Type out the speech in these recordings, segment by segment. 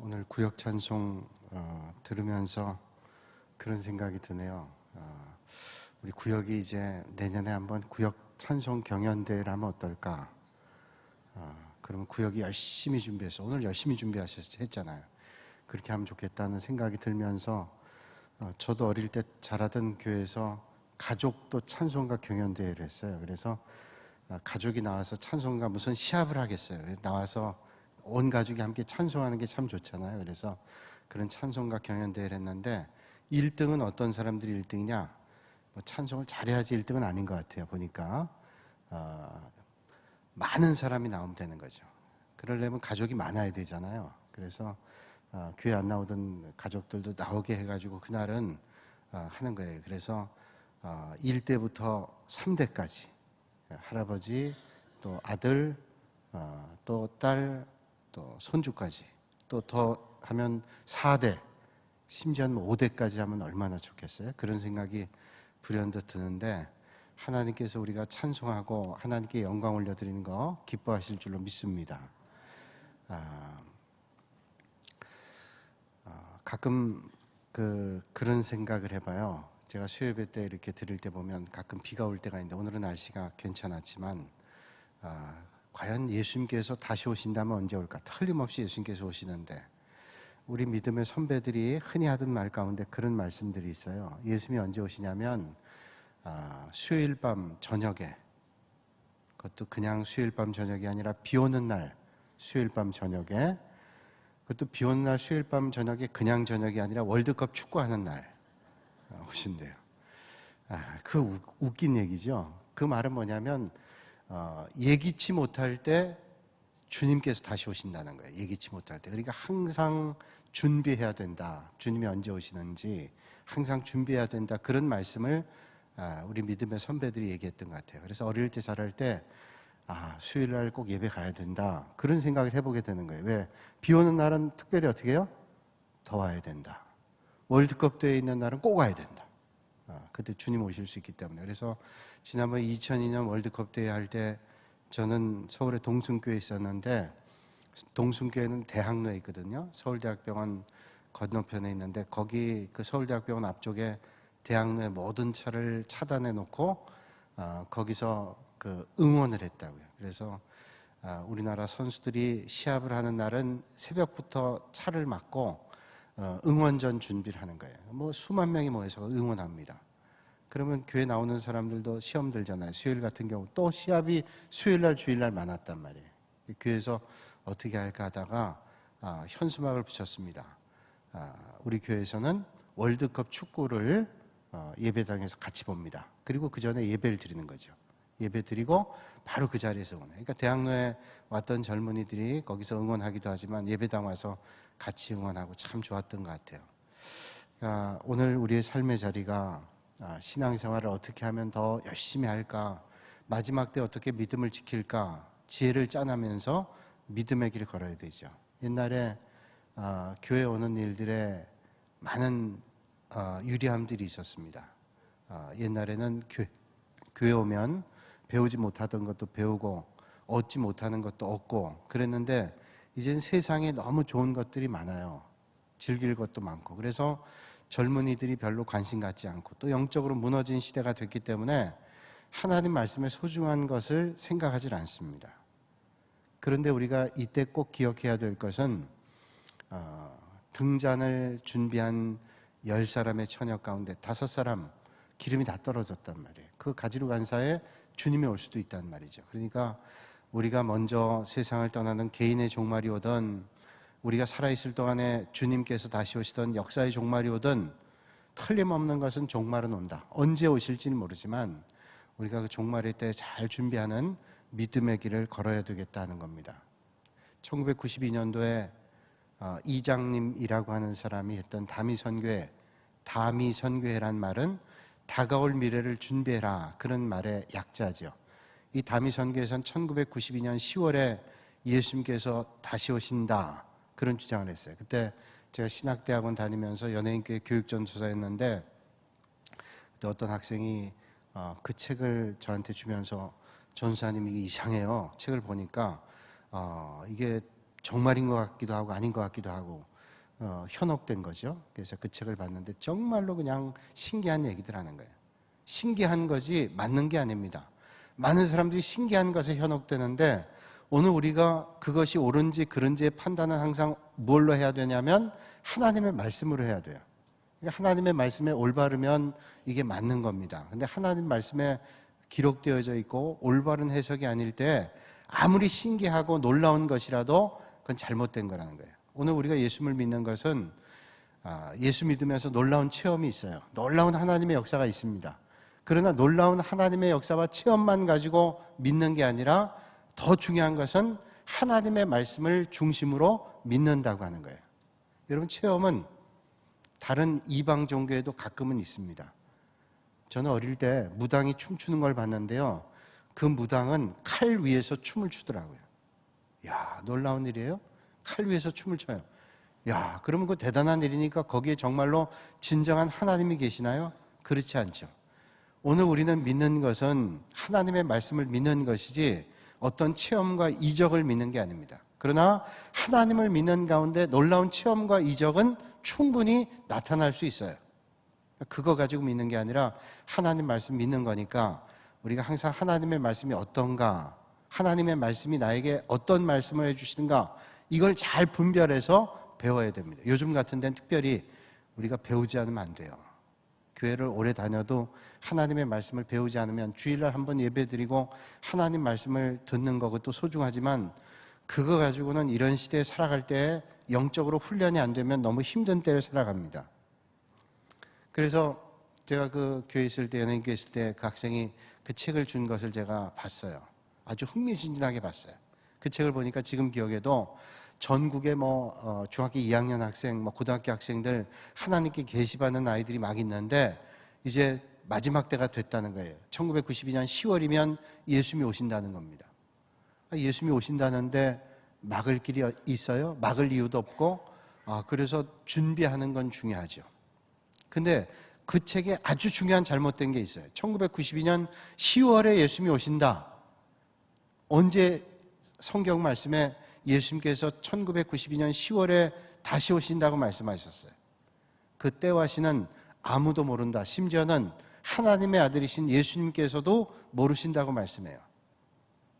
오늘 구역 찬송 들으면서 그런 생각이 드네요. 우리 구역이 이제 내년에 한번 구역 찬송 경연대회를 하면 어떨까? 그러면 구역이 열심히 준비해서 오늘 열심히 준비하셨잖아요. 그렇게 하면 좋겠다는 생각이 들면서 저도 어릴 때 자라던 교회에서 가족도 찬송가 경연대회를 했어요. 그래서 가족이 나와서 찬송가 무슨 시합을 하겠어요. 나와서 온 가족이 함께 찬송하는 게 참 좋잖아요. 그래서 그런 찬송가 경연대회를 했는데 1등은 어떤 사람들이 1등이냐? 뭐 찬송을 잘해야지 1등은 아닌 것 같아요. 보니까 많은 사람이 나오면 되는 거죠. 그러려면 가족이 많아야 되잖아요. 그래서 교회 안 나오던 가족들도 나오게 해가지고 그날은 하는 거예요. 그래서 1대부터 3대까지 할아버지, 또 아들, 또 딸, 또 손주까지, 또 더 하면 4대, 심지어는 5대까지 하면 얼마나 좋겠어요? 그런 생각이 불현듯 드는데 하나님께서 우리가 찬송하고 하나님께 영광 올려드리는 거 기뻐하실 줄로 믿습니다. 가끔 그런 생각을 해봐요. 제가 수요예배 때 이렇게 드릴 때 보면 가끔 비가 올 때가 있는데 오늘은 날씨가 괜찮았지만 과연 예수님께서 다시 오신다면 언제 올까? 틀림없이 예수님께서 오시는데 우리 믿음의 선배들이 흔히 하던 말 가운데 그런 말씀들이 있어요. 예수님이 언제 오시냐면 수요일 밤 저녁에, 그것도 그냥 수요일 밤 저녁이 아니라 비 오는 날 수요일 밤 저녁에, 그것도 비 오는 날 수요일 밤 저녁에 그냥 저녁이 아니라 월드컵 축구하는 날 오신대요. 그 웃긴 얘기죠. 그 말은 뭐냐면 예기치 못할 때 주님께서 다시 오신다는 거예요. 예기치 못할 때. 그러니까 항상 준비해야 된다. 주님이 언제 오시는지 항상 준비해야 된다. 그런 말씀을 우리 믿음의 선배들이 얘기했던 것 같아요. 그래서 어릴 때 자랄 때 수요일 날 꼭 예배 가야 된다. 그런 생각을 해보게 되는 거예요. 왜? 비 오는 날은 특별히 어떻게 해요? 더 와야 된다. 월드컵 대회 있는 날은 꼭 와야 된다. 그때 주님 오실 수 있기 때문에. 그래서 지난번 2002년 월드컵 대회 할 때 저는 서울의 동순교회에 있었는데, 동순교회는 대학로에 있거든요. 서울대학병원 건너편에 있는데 거기 그 서울대학병원 앞쪽에 대학로의 모든 차를 차단해 놓고 거기서 그 응원을 했다고요. 그래서 우리나라 선수들이 시합을 하는 날은 새벽부터 차를 막고 응원전 준비를 하는 거예요. 뭐 수만 명이 모여서 응원합니다. 그러면 교회 나오는 사람들도 시험 들잖아요. 수요일 같은 경우 또 시합이 수요일날 주일날 많았단 말이에요. 교회에서 어떻게 할까 하다가 현수막을 붙였습니다. 우리 교회에서는 월드컵 축구를 예배당에서 같이 봅니다. 그리고 그 전에 예배를 드리는 거죠. 예배 드리고 바로 그 자리에서 응원해요. 그러니까 대학로에 왔던 젊은이들이 거기서 응원하기도 하지만 예배당 와서 같이 응원하고 참 좋았던 것 같아요. 그러니까 오늘 우리의 삶의 자리가 신앙생활을 어떻게 하면 더 열심히 할까, 마지막 때 어떻게 믿음을 지킬까, 지혜를 짜내면서 믿음의 길을 걸어야 되죠. 옛날에 교회 오는 일들에 많은 유리함들이 있었습니다. 옛날에는 교회 오면 배우지 못하던 것도 배우고 얻지 못하는 것도 얻고 그랬는데 이젠 세상에 너무 좋은 것들이 많아요. 즐길 것도 많고. 그래서 젊은이들이 별로 관심 갖지 않고 또 영적으로 무너진 시대가 됐기 때문에 하나님 말씀의 소중한 것을 생각하지 않습니다. 그런데 우리가 이때 꼭 기억해야 될 것은 등잔을 준비한 10사람의 처녀 가운데 5사람 기름이 다 떨어졌단 말이에요. 그 가지로 간 사이에 주님이 올 수도 있단 말이죠. 그러니까 우리가 먼저 세상을 떠나는 개인의 종말이 오든 우리가 살아있을 동안에 주님께서 다시 오시던 역사의 종말이 오든 틀림없는 것은 종말은 온다. 언제 오실지는 모르지만 우리가 그 종말의 때 잘 준비하는 믿음의 길을 걸어야 되겠다는 겁니다. 1992년도에 이장님이라고 하는 사람이 했던 다미선교회란 말은 다가올 미래를 준비해라, 그런 말의 약자죠. 이 다미선교회에서는 1992년 10월에 예수님께서 다시 오신다, 그런 주장을 했어요. 그때 제가 신학대학원 다니면서 연예인교회 교육전도사였는데 그때 어떤 학생이 그 책을 저한테 주면서 전사님 이게 이상해요. 책을 보니까 이게 정말인 것 같기도 하고 아닌 것 같기도 하고 현혹된 거죠. 그래서 그 책을 봤는데 정말로 그냥 신기한 얘기들 하는 거예요. 신기한 거지 맞는 게 아닙니다. 많은 사람들이 신기한 것에 현혹되는데 오늘 우리가 그것이 옳은지 그른지의 판단은 항상 뭘로 해야 되냐면 하나님의 말씀으로 해야 돼요. 그러니까 하나님의 말씀에 올바르면 이게 맞는 겁니다. 근데 하나님 말씀에 기록되어져 있고 올바른 해석이 아닐 때 아무리 신기하고 놀라운 것이라도 그건 잘못된 거라는 거예요. 오늘 우리가 예수를 믿는 것은 예수 믿으면서 놀라운 체험이 있어요. 놀라운 하나님의 역사가 있습니다. 그러나 놀라운 하나님의 역사와 체험만 가지고 믿는 게 아니라 더 중요한 것은 하나님의 말씀을 중심으로 믿는다고 하는 거예요. 여러분, 체험은 다른 이방 종교에도 가끔은 있습니다. 저는 어릴 때 무당이 춤추는 걸 봤는데요. 그 무당은 칼 위에서 춤을 추더라고요. 야, 놀라운 일이에요. 칼 위에서 춤을 춰요. 야, 그러면 그 대단한 일이니까 거기에 정말로 진정한 하나님이 계시나요? 그렇지 않죠. 오늘 우리는 믿는 것은 하나님의 말씀을 믿는 것이지 어떤 체험과 이적을 믿는 게 아닙니다. 그러나 하나님을 믿는 가운데 놀라운 체험과 이적은 충분히 나타날 수 있어요. 그거 가지고 믿는 게 아니라 하나님 말씀 믿는 거니까 우리가 항상 하나님의 말씀이 어떤가, 하나님의 말씀이 나에게 어떤 말씀을 해주시는가, 이걸 잘 분별해서 배워야 됩니다. 요즘 같은 데는 특별히 우리가 배우지 않으면 안 돼요. 교회를 오래 다녀도 하나님의 말씀을 배우지 않으면 주일날 한번 예배드리고 하나님 말씀을 듣는 것도 소중하지만 그거 가지고는 이런 시대에 살아갈 때 영적으로 훈련이 안 되면 너무 힘든 때를 살아갑니다. 그래서 제가 그 교회 있을 때, 연예인교회 있을 때 그 학생이 그 책을 준 것을 제가 봤어요. 아주 흥미진진하게 봤어요. 그 책을 보니까 지금 기억에도 전국에 중학교 2학년 학생, 고등학교 학생들 하나님께 계시받는 아이들이 막 있는데 이제 마지막 때가 됐다는 거예요. 1992년 10월이면 예수님이 오신다는 겁니다. 예수님이 오신다는데 막을 길이 있어요? 막을 이유도 없고, 그래서 준비하는 건 중요하죠. 근데 그 책에 아주 중요한 잘못된 게 있어요. 1992년 10월에 예수님이 오신다. 언제 성경 말씀에 예수님께서 1992년 10월에 다시 오신다고 말씀하셨어요. 그때와 시는 아무도 모른다. 심지어는 하나님의 아들이신 예수님께서도 모르신다고 말씀해요.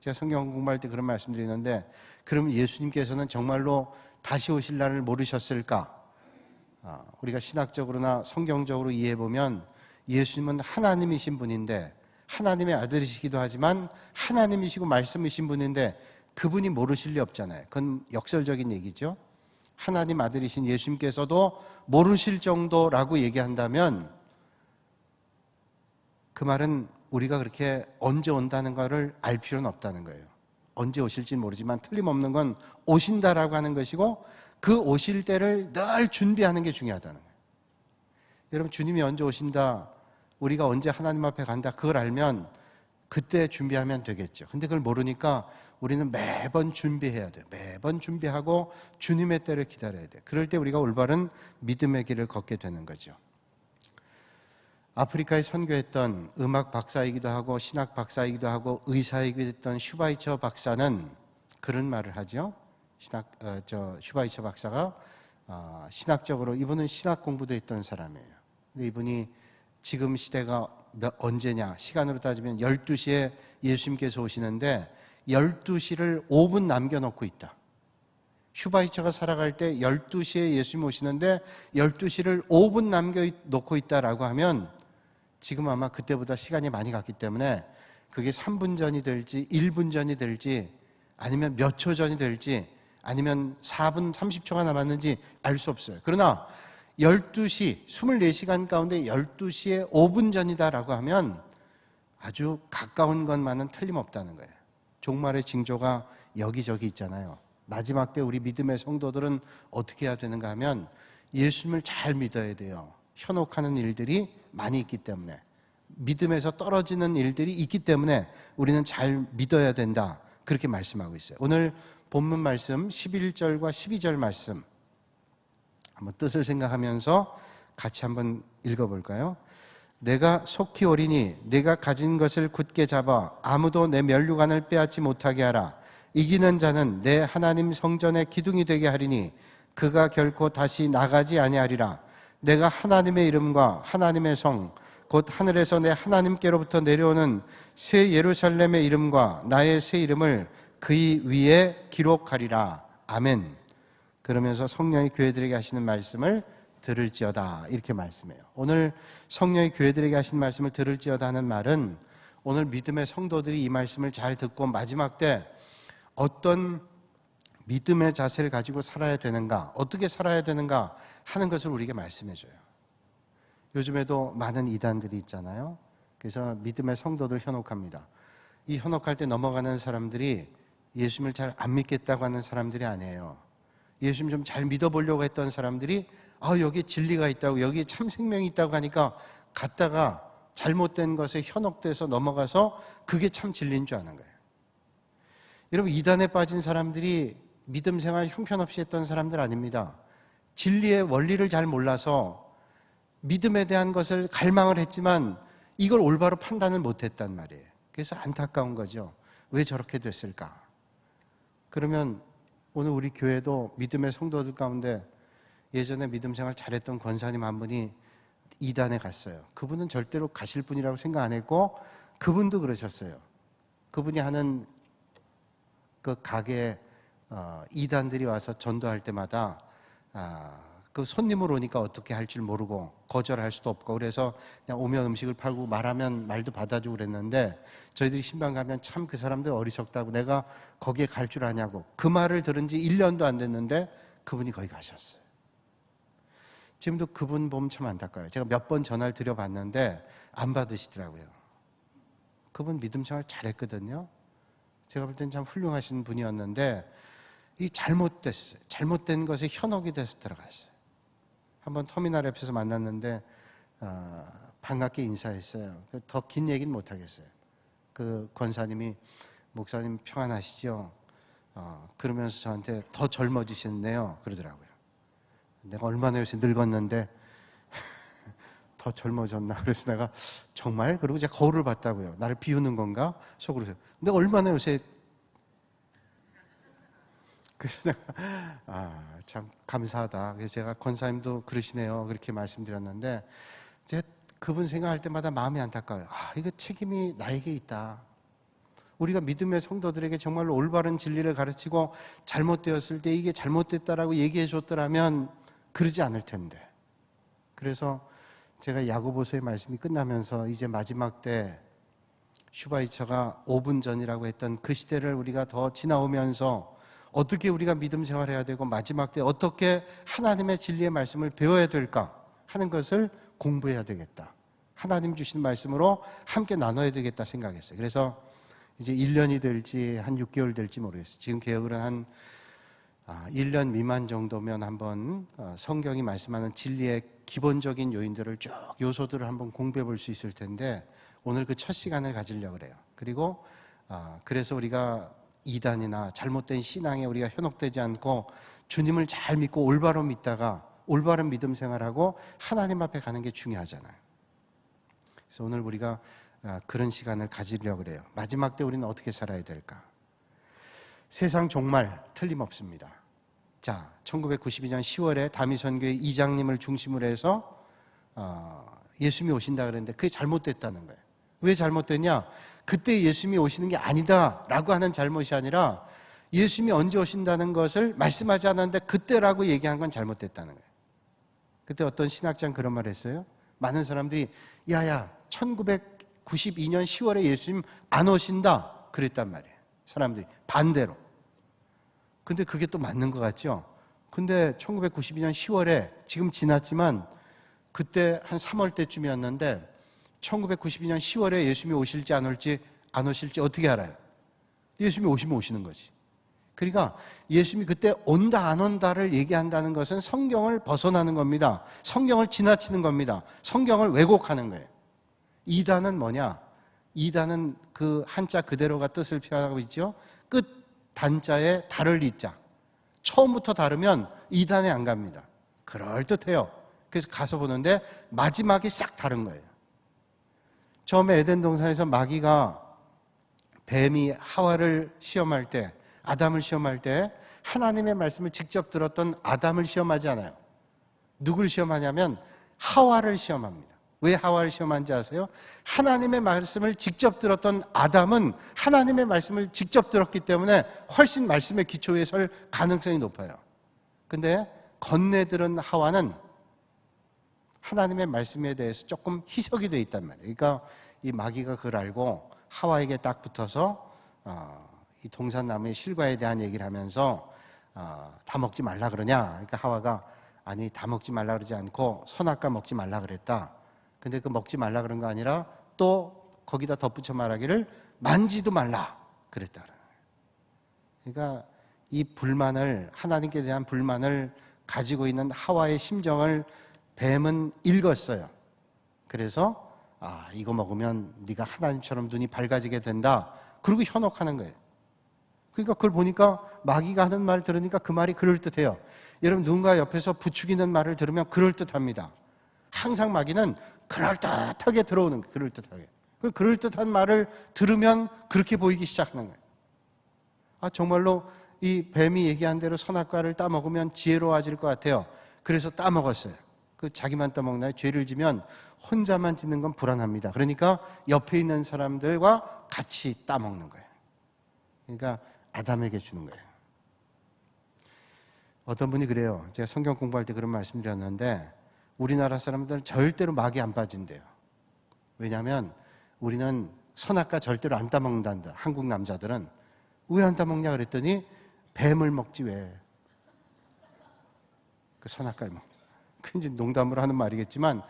제가 성경 공부할 때 그런 말씀드리는데, 그럼 예수님께서는 정말로 다시 오실 날을 모르셨을까? 우리가 신학적으로나 성경적으로 이해해보면 예수님은 하나님이신 분인데, 하나님의 아들이시기도 하지만 하나님이시고 말씀이신 분인데 그분이 모르실 리 없잖아요. 그건 역설적인 얘기죠. 하나님 아들이신 예수님께서도 모르실 정도라고 얘기한다면 그 말은 우리가 그렇게 언제 온다는 것을 알 필요는 없다는 거예요. 언제 오실지는 모르지만 틀림없는 건 오신다라고 하는 것이고 그 오실 때를 늘 준비하는 게 중요하다는 거예요. 여러분, 주님이 언제 오신다, 우리가 언제 하나님 앞에 간다, 그걸 알면 그때 준비하면 되겠죠. 근데 그걸 모르니까 우리는 매번 준비해야 돼요. 매번 준비하고 주님의 때를 기다려야 돼요. 그럴 때 우리가 올바른 믿음의 길을 걷게 되는 거죠. 아프리카에 선교했던 음악 박사이기도 하고 신학 박사이기도 하고 의사이기도 했던 슈바이처 박사는 그런 말을 하죠. 슈바이처 박사가 신학적으로, 이분은 신학 공부도 했던 사람이에요. 근데 이분이 지금 시대가 언제냐, 시간으로 따지면 12시에 예수님께서 오시는데 12시를 5분 남겨놓고 있다. 슈바이처가 살아갈 때 12시에 예수님 오시는데 12시를 5분 남겨놓고 있다라고 하면 지금 아마 그때보다 시간이 많이 갔기 때문에 그게 3분 전이 될지 1분 전이 될지 아니면 몇 초 전이 될지 아니면 4분 30초가 남았는지 알 수 없어요. 그러나 12시, 24시간 가운데 12시에 5분 전이다라고 하면 아주 가까운 것만은 틀림없다는 거예요. 종말의 징조가 여기저기 있잖아요. 마지막 때 우리 믿음의 성도들은 어떻게 해야 되는가 하면 예수님을 잘 믿어야 돼요. 현혹하는 일들이 많이 있기 때문에, 믿음에서 떨어지는 일들이 있기 때문에 우리는 잘 믿어야 된다, 그렇게 말씀하고 있어요. 오늘 본문 말씀 11절과 12절 말씀 한번 뜻을 생각하면서 같이 한번 읽어볼까요? 내가 속히 오리니 내가 가진 것을 굳게 잡아 아무도 내 면류관을 빼앗지 못하게 하라. 이기는 자는 내 하나님 성전의 기둥이 되게 하리니 그가 결코 다시 나가지 아니하리라. 내가 하나님의 이름과 하나님의 성 곧 하늘에서 내 하나님께로부터 내려오는 새 예루살렘의 이름과 나의 새 이름을 그의 위에 기록하리라. 아멘. 그러면서 성령이 교회들에게 하시는 말씀을 들을지어다, 이렇게 말씀해요. 오늘 성령이 교회들에게 하신 말씀을 들을지어다 하는 말은 오늘 믿음의 성도들이 이 말씀을 잘 듣고 마지막 때 어떤 믿음의 자세를 가지고 살아야 되는가, 어떻게 살아야 되는가 하는 것을 우리에게 말씀해 줘요. 요즘에도 많은 이단들이 있잖아요. 그래서 믿음의 성도들 현혹합니다. 이 현혹할 때 넘어가는 사람들이 예수님을 잘 안 믿겠다고 하는 사람들이 아니에요. 예수님 좀 잘 믿어보려고 했던 사람들이 여기에 진리가 있다고, 여기에 참 생명이 있다고 하니까 갔다가 잘못된 것에 현혹돼서 넘어가서 그게 참 진리인 줄 아는 거예요. 여러분, 이단에 빠진 사람들이 믿음 생활 형편없이 했던 사람들 아닙니다. 진리의 원리를 잘 몰라서 믿음에 대한 것을 갈망을 했지만 이걸 올바로 판단을 못했단 말이에요. 그래서 안타까운 거죠. 왜 저렇게 됐을까? 그러면 오늘 우리 교회도 믿음의 성도들 가운데 예전에 믿음 생활 잘했던 권사님 한 분이 이단에 갔어요. 그분은 절대로 가실 분이라고 생각 안 했고, 그분도 그러셨어요. 그분이 하는 그 가게에 이단들이 와서 전도할 때마다 그 손님을 오니까 어떻게 할 줄 모르고 거절할 수도 없고, 그래서 그냥 오면 음식을 팔고 말하면 말도 받아주고 그랬는데, 저희들이 신방 가면 참 그 사람들 어리석다고, 내가 거기에 갈 줄 아냐고, 그 말을 들은 지 1년도 안 됐는데 그분이 거기 가셨어요. 지금도 그분 보면 참 안타까워요. 제가 몇 번 전화를 드려봤는데 안 받으시더라고요. 그분 믿음 생활 잘했거든요. 제가 볼 땐 참 훌륭하신 분이었는데 이 잘못됐어요. 잘못된 것에 현혹이 돼서 들어갔어요. 한번 터미널 앞에서 만났는데 반갑게 인사했어요. 더 긴 얘기는 못하겠어요. 그 권사님이 목사님 평안하시죠? 그러면서 저한테 더 젊어지셨네요 그러더라고요. 내가 얼마나 요새 늙었는데 더 젊어졌나? 그래서 내가 정말? 그러고 제가 거울을 봤다고요. 나를 비우는 건가? 속으로. 내가 얼마나 요새. 그래서 내가 참 감사하다. 그래서 제가 권사님도 그러시네요 그렇게 말씀드렸는데, 제가 그분 생각할 때마다 마음이 안타까워요. 이거 책임이 나에게 있다. 우리가 믿음의 성도들에게 정말로 올바른 진리를 가르치고 잘못되었을 때 이게 잘못됐다라고 얘기해 줬더라면 그러지 않을 텐데. 그래서 제가 야고보서의 말씀이 끝나면서 이제 마지막 때 슈바이처가 5분 전이라고 했던 그 시대를 우리가 더 지나오면서 어떻게 우리가 믿음 생활해야 되고 마지막 때 어떻게 하나님의 진리의 말씀을 배워야 될까 하는 것을 공부해야 되겠다. 하나님 주신 말씀으로 함께 나눠야 되겠다 생각했어요. 그래서 이제 1년이 될지 한 6개월 될지 모르겠어요. 지금 개혁은 한 1년 미만 정도면 한번 성경이 말씀하는 진리의 기본적인 요인들을 쭉 요소들을 한번 공부해 볼 수 있을 텐데, 오늘 그 첫 시간을 가지려고 그래요. 그리고 그래서 우리가 이단이나 잘못된 신앙에 우리가 현혹되지 않고 주님을 잘 믿고 올바로 믿다가 올바른 믿음 생활하고 하나님 앞에 가는 게 중요하잖아요. 그래서 오늘 우리가 그런 시간을 가지려고 그래요. 마지막 때 우리는 어떻게 살아야 될까? 세상 종말 틀림없습니다. 자, 1992년 10월에 다미선교회 이장님을 중심으로 해서 예수님이 오신다 그랬는데 그게 잘못됐다는 거예요. 왜 잘못됐냐? 그때 예수님이 오시는 게 아니다라고 하는 잘못이 아니라 예수님이 언제 오신다는 것을 말씀하지 않았는데 그때라고 얘기한 건 잘못됐다는 거예요. 그때 어떤 신학자는 그런 말을 했어요. 많은 사람들이 야야 1992년 10월에 예수님 안 오신다 그랬단 말이에요. 사람들이 반대로. 근데 그게 또 맞는 것 같죠? 근데 1992년 10월에 지금 지났지만 그때 한 3월 때쯤이었는데 1992년 10월에 예수님이 오실지 안 오실지 어떻게 알아요? 예수님이 오시면 오시는 거지. 그러니까 예수님이 그때 온다 안 온다를 얘기한다는 것은 성경을 벗어나는 겁니다. 성경을 지나치는 겁니다. 성경을 왜곡하는 거예요. 이단은 뭐냐? 이단은 그 한자 그대로가 뜻을 표현하고 있죠. 끝 단자에 다를 이자. 처음부터 다르면 이단에 안 갑니다. 그럴듯해요. 그래서 가서 보는데 마지막이 싹 다른 거예요. 처음에 에덴 동산에서 마귀가 뱀이 하와를 시험할 때, 아담을 시험할 때 하나님의 말씀을 직접 들었던 아담을 시험하지 않아요. 누굴 시험하냐면 하와를 시험합니다. 왜 하와를 시험한지 아세요? 하나님의 말씀을 직접 들었던 아담은 하나님의 말씀을 직접 들었기 때문에 훨씬 말씀의 기초에 설 가능성이 높아요. 근데 건네 들은 하와는 하나님의 말씀에 대해서 조금 희석이 돼 있단 말이에요. 그러니까 이 마귀가 그걸 알고 하와에게 딱 붙어서 이 동산나무의 실과에 대한 얘기를 하면서 다 먹지 말라 그러냐? 그러니까 하와가 아니 다 먹지 말라 그러지 않고 선악과 먹지 말라 그랬다. 근데 그 먹지 말라 그런 거 아니라 또 거기다 덧붙여 말하기를 만지도 말라 그랬다. 그러니까 이 불만을, 하나님께 대한 불만을 가지고 있는 하와의 심정을 뱀은 읽었어요. 그래서 이거 먹으면 네가 하나님처럼 눈이 밝아지게 된다. 그리고 현혹하는 거예요. 그러니까 그걸 보니까 마귀가 하는 말 들으니까 그 말이 그럴듯해요. 여러분 누군가 옆에서 부추기는 말을 들으면 그럴듯합니다. 항상 마귀는 그럴듯하게 들어오는 거예요. 그럴듯하게. 그 그럴듯한 말을 들으면 그렇게 보이기 시작하는 거예요. 정말로 이 뱀이 얘기한 대로 선악과를 따먹으면 지혜로워질 것 같아요. 그래서 따먹었어요. 그 자기만 따먹나요? 죄를 지면 혼자만 짓는 건 불안합니다. 그러니까 옆에 있는 사람들과 같이 따먹는 거예요. 그러니까 아담에게 주는 거예요. 어떤 분이 그래요. 제가 성경 공부할 때 그런 말씀 드렸는데 우리나라 사람들은 절대로 마귀 안 빠진대요. 왜냐하면 우리는 선악과 절대로 안 따먹는단다. 한국 남자들은. 왜 안 따먹냐 그랬더니 뱀을 먹지 왜. 그 선악과를 먹. 그 이제 농담으로 하는 말이겠지만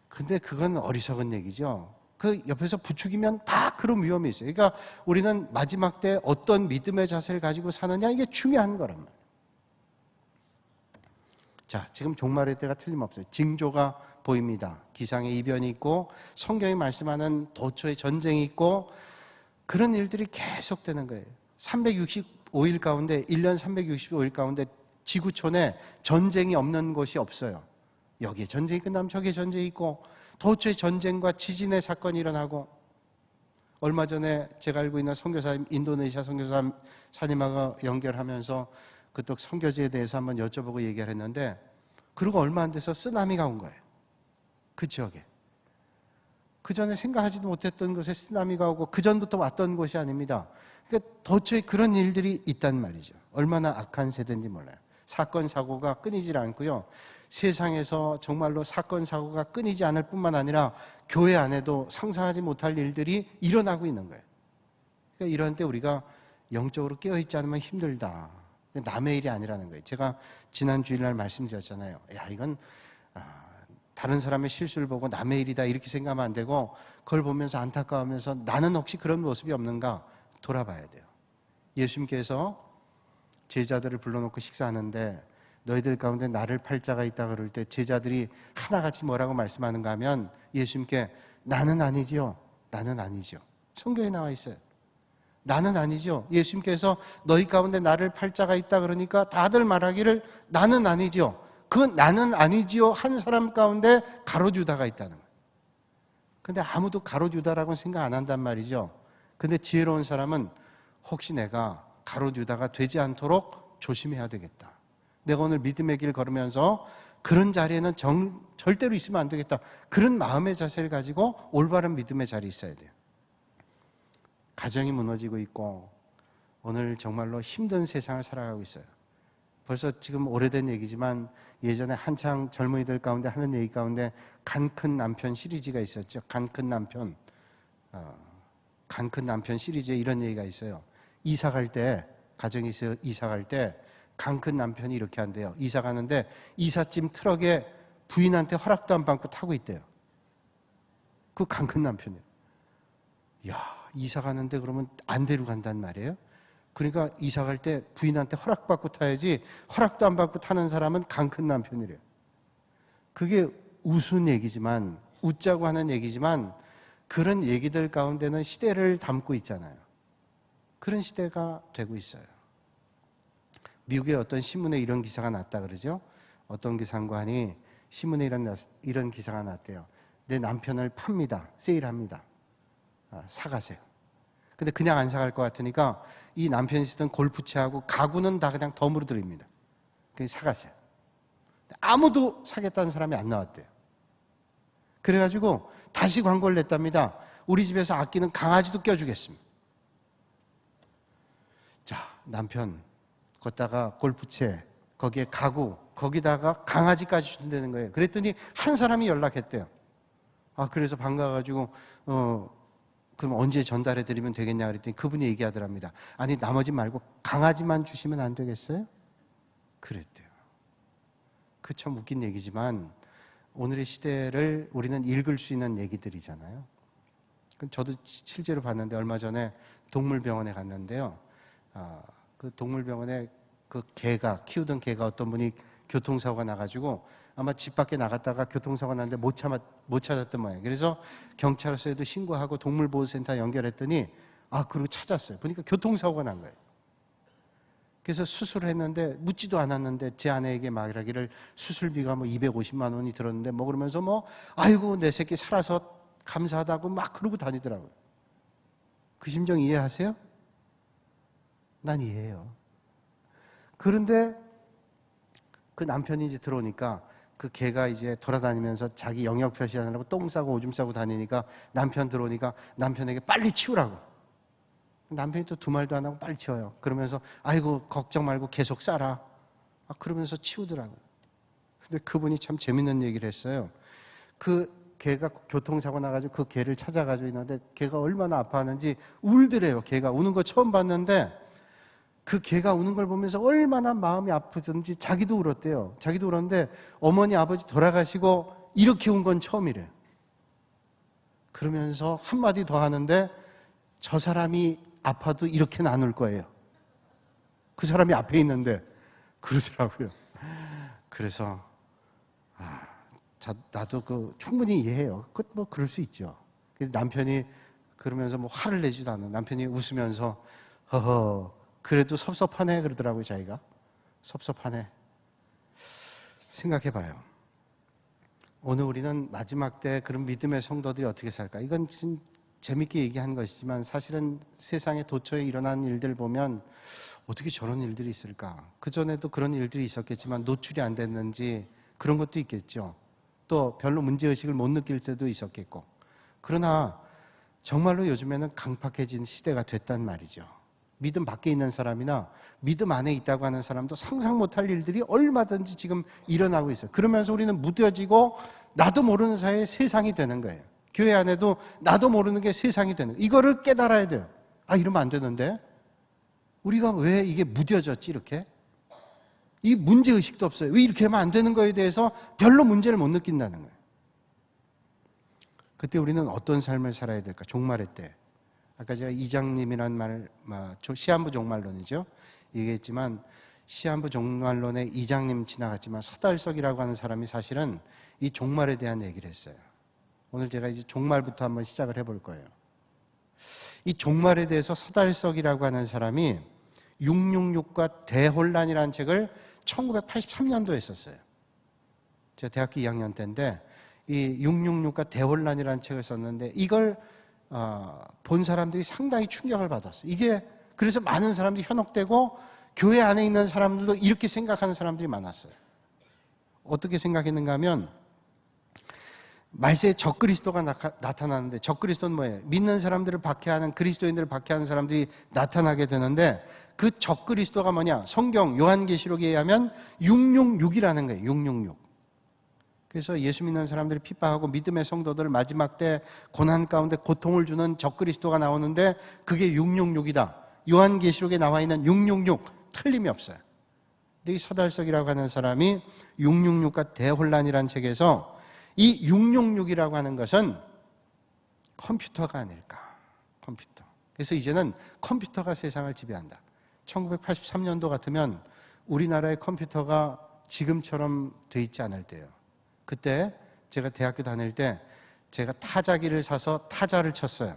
근데 그건 어리석은 얘기죠. 그 옆에서 부추기면 다 그런 위험이 있어요. 그러니까 우리는 마지막 때 어떤 믿음의 자세를 가지고 사느냐 이게 중요한 거란 말이에요. 자, 지금 종말의 때가 틀림없어요. 징조가 보입니다. 기상의 이변이 있고 성경이 말씀하는 도처의 전쟁이 있고 그런 일들이 계속되는 거예요. 365일 가운데 1년 365일 가운데 지구촌에 전쟁이 없는 곳이 없어요. 여기에 전쟁이 끝나면 저기에 전쟁이 있고 도처의 전쟁과 지진의 사건이 일어나고 얼마 전에 제가 알고 있는 선교사님, 인도네시아 선교사님하고 연결하면서 그쪽 선교지에 대해서 한번 여쭤보고 얘기를 했는데 그리고 얼마 안 돼서 쓰나미가 온 거예요. 그 지역에. 그 전에 생각하지도 못했던 곳에 쓰나미가 오고 그 전부터 왔던 곳이 아닙니다. 그러니까 도처에 그런 일들이 있단 말이죠. 얼마나 악한 세대인지 몰라요. 사건 사고가 끊이질 않고요. 세상에서 정말로 사건 사고가 끊이지 않을 뿐만 아니라 교회 안에도 상상하지 못할 일들이 일어나고 있는 거예요. 그러니까 이런 때 우리가 영적으로 깨어있지 않으면 힘들다. 남의 일이 아니라는 거예요. 제가 지난 주일날 말씀드렸잖아요. 야, 이건 다른 사람의 실수를 보고 남의 일이다 이렇게 생각하면 안 되고 그걸 보면서 안타까워하면서 나는 혹시 그런 모습이 없는가 돌아봐야 돼요. 예수님께서 제자들을 불러놓고 식사하는데 너희들 가운데 나를 팔자가 있다 그럴 때 제자들이 하나같이 뭐라고 말씀하는가 하면 예수님께 나는 아니지요. 나는 아니죠. 성경에 나와 있어요. 나는 아니죠. 예수님께서 너희 가운데 나를 팔자가 있다 그러니까 다들 말하기를 나는 아니죠. 그 나는 아니지요 한 사람 가운데 가롯 유다가 있다는 거예요. 근데 아무도 가롯 유다라고는 생각 안 한단 말이죠. 근데 지혜로운 사람은 혹시 내가 가롯 유다가 되지 않도록 조심해야 되겠다. 내가 오늘 믿음의 길 걸으면서 그런 자리에는 절대로 있으면 안 되겠다. 그런 마음의 자세를 가지고 올바른 믿음의 자리에 있어야 돼요. 가정이 무너지고 있고 오늘 정말로 힘든 세상을 살아가고 있어요. 벌써 지금 오래된 얘기지만 예전에 한창 젊은이들 가운데 하는 얘기 가운데 간 큰 남편 시리즈가 있었죠. 간 큰 남편. 간 큰 남편 시리즈에 이런 얘기가 있어요. 이사 갈 때, 가정에서 이사 갈 때 간 큰 남편이 이렇게 한대요. 이사 가는데 이삿짐 트럭에 부인한테 허락도 안 받고 타고 있대요. 그 간 큰 남편이에요. 야, 이사 가는데 그러면 안 데려간단 말이에요? 그러니까 이사 갈 때 부인한테 허락받고 타야지 허락도 안 받고 타는 사람은 간 큰 남편이래요. 그게 우스운 얘기지만 웃자고 하는 얘기지만 그런 얘기들 가운데는 시대를 담고 있잖아요. 그런 시대가 되고 있어요. 미국의 어떤 신문에 이런 기사가 났다 그러죠. 어떤 기상관이 신문에 이런 기사가 났대요. 내 남편을 팝니다. 세일합니다. 사가세요. 근데 그냥 안 사갈 것 같으니까 이 남편이 쓰던 골프채하고 가구는 다 그냥 덤으로 드립니다. 그냥 사갔어요. 아무도 사겠다는 사람이 안 나왔대요. 그래가지고 다시 광고를 냈답니다. 우리 집에서 아끼는 강아지도 껴주겠습니다. 자, 남편 걷다가 골프채, 거기에 가구, 거기다가 강아지까지 준다는 거예요. 그랬더니 한 사람이 연락했대요. 아, 그래서 반가워가지고 그럼 언제 전달해 드리면 되겠냐 그랬더니 그분이 얘기하더랍니다. 아니, 나머지 말고 강아지만 주시면 안 되겠어요? 그랬대요. 그 참 웃긴 얘기지만 오늘의 시대를 우리는 읽을 수 있는 얘기들이잖아요. 저도 실제로 봤는데 얼마 전에 동물병원에 갔는데요. 그 동물병원에 그 개가, 키우던 개가 어떤 분이 교통사고가 나가지고 아마 집 밖에 나갔다가 교통사고가 났는데 못 찾았던 모양이에요. 그래서 경찰서에도 신고하고 동물보호센터 연결했더니 그리고 찾았어요. 보니까 교통사고가 난 거예요. 그래서 수술을 했는데 묻지도 않았는데 제 아내에게 말하기를 수술비가 250만 원이 들었는데 그러면서 아이고 내 새끼 살아서 감사하다고 막 그러고 다니더라고요. 그 심정 이해하세요? 난 이해해요. 그런데 그 남편이 이제 들어오니까 그 개가 이제 돌아다니면서 자기 영역 표시하느라고 똥 싸고 오줌 싸고 다니니까 남편 들어오니까 남편에게 빨리 치우라고. 남편이 또 두 말도 안 하고 빨리 치워요. 그러면서 아이고 걱정 말고 계속 싸라. 그러면서 치우더라고요. 근데 그분이 참 재밌는 얘기를 했어요. 그 개가 교통사고 나가지고 그 개를 찾아가지고 있는데 개가 얼마나 아파하는지 울더래요. 개가 우는 거 처음 봤는데 그 개가 우는 걸 보면서 얼마나 마음이 아프던지 자기도 울었대요. 자기도 울었는데 어머니 아버지 돌아가시고 이렇게 운 건 처음이래요. 그러면서 한마디 더 하는데 저 사람이 아파도 이렇게는 안 울 거예요. 그 사람이 앞에 있는데 그러더라고요. 그래서 나도 충분히 이해해요. 그럴 수 있죠. 남편이 그러면서 화를 내지도 않아요. 남편이 웃으면서 허허 그래도 섭섭하네 그러더라고요. 자기가 섭섭하네. 생각해봐요. 오늘 우리는 마지막 때 그런 믿음의 성도들이 어떻게 살까? 이건 진 재밌게 얘기한 것이지만 사실은 세상에 도처에 일어난 일들 보면 어떻게 저런 일들이 있을까? 그전에도 그런 일들이 있었겠지만 노출이 안 됐는지 그런 것도 있겠죠. 또 별로 문제의식을 못 느낄 때도 있었겠고. 그러나 정말로 요즘에는 강팍해진 시대가 됐단 말이죠. 믿음 밖에 있는 사람이나 믿음 안에 있다고 하는 사람도 상상 못할 일들이 얼마든지 지금 일어나고 있어요. 그러면서 우리는 무뎌지고 나도 모르는 사이에 세상이 되는 거예요. 교회 안에도 나도 모르는 게 세상이 되는 거예요. 이거를 깨달아야 돼요. 이러면 안 되는데 우리가 왜 이게 무뎌졌지 이렇게? 이 문제의식도 없어요. 왜 이렇게 하면 안 되는 거에 대해서 별로 문제를 못 느낀다는 거예요. 그때 우리는 어떤 삶을 살아야 될까? 종말의 때. 아까 제가 이장님이란 말, 시한부 종말론이죠. 얘기했지만 시한부 종말론의 이장님 지나갔지만 서달석이라고 하는 사람이 사실은 이 종말에 대한 얘기를 했어요. 오늘 제가 이제 종말부터 한번 시작을 해볼 거예요. 이 종말에 대해서 서달석이라고 하는 사람이 666과 대혼란이라는 책을 1983년도에 썼어요. 제가 대학교 2학년 때인데 이 666과 대혼란이라는 책을 썼는데 이걸 본 사람들이 상당히 충격을 받았어요. 이게 그래서 많은 사람들이 현혹되고 교회 안에 있는 사람들도 이렇게 생각하는 사람들이 많았어요. 어떻게 생각했는가 하면 말세에 적그리스도가 나타나는데 적그리스도는 뭐예요? 믿는 사람들을 박해하는 그리스도인들을 박해하는 사람들이 나타나게 되는데 그 적그리스도가 뭐냐? 성경 요한계시록에 의하면 666이라는 거예요. 666. 그래서 예수 믿는 사람들이 핍박하고 믿음의 성도들 마지막 때 고난 가운데 고통을 주는 적그리스도가 나오는데 그게 666이다. 요한계시록에 나와 있는 666 틀림이 없어요. 근데 이 서달석이라고 하는 사람이 666과 대혼란이라는 책에서 이 666이라고 하는 것은 컴퓨터가 아닐까. 컴퓨터. 그래서 이제는 컴퓨터가 세상을 지배한다. 1983년도 같으면 우리나라의 컴퓨터가 지금처럼 돼 있지 않을 때예요. 그때 제가 대학교 다닐 때 제가 타자기를 사서 타자를 쳤어요.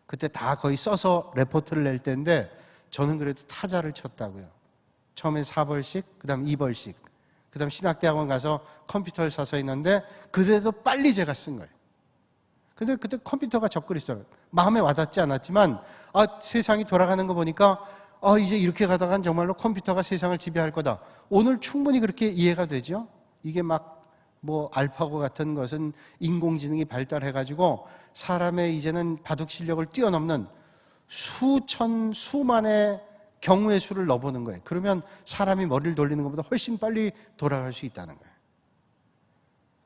그때 다 거의 써서 레포트를 낼 때인데 저는 그래도 타자를 쳤다고요. 처음엔 4벌씩, 그 다음 2벌씩. 그 다음 신학대학원 가서 컴퓨터를 사서 있는데 그래도 빨리 제가 쓴 거예요. 근데 그때 컴퓨터가 적그리스도라. 마음에 와닿지 않았지만 세상이 돌아가는 거 보니까 이제 이렇게 가다간 정말로 컴퓨터가 세상을 지배할 거다. 오늘 충분히 그렇게 이해가 되죠. 이게 막 뭐 알파고 같은 것은 인공지능이 발달해가지고 사람의 이제는 바둑 실력을 뛰어넘는 수만의 경우의 수를 넣어보는 거예요. 그러면 사람이 머리를 돌리는 것보다 훨씬 빨리 돌아갈 수 있다는 거예요.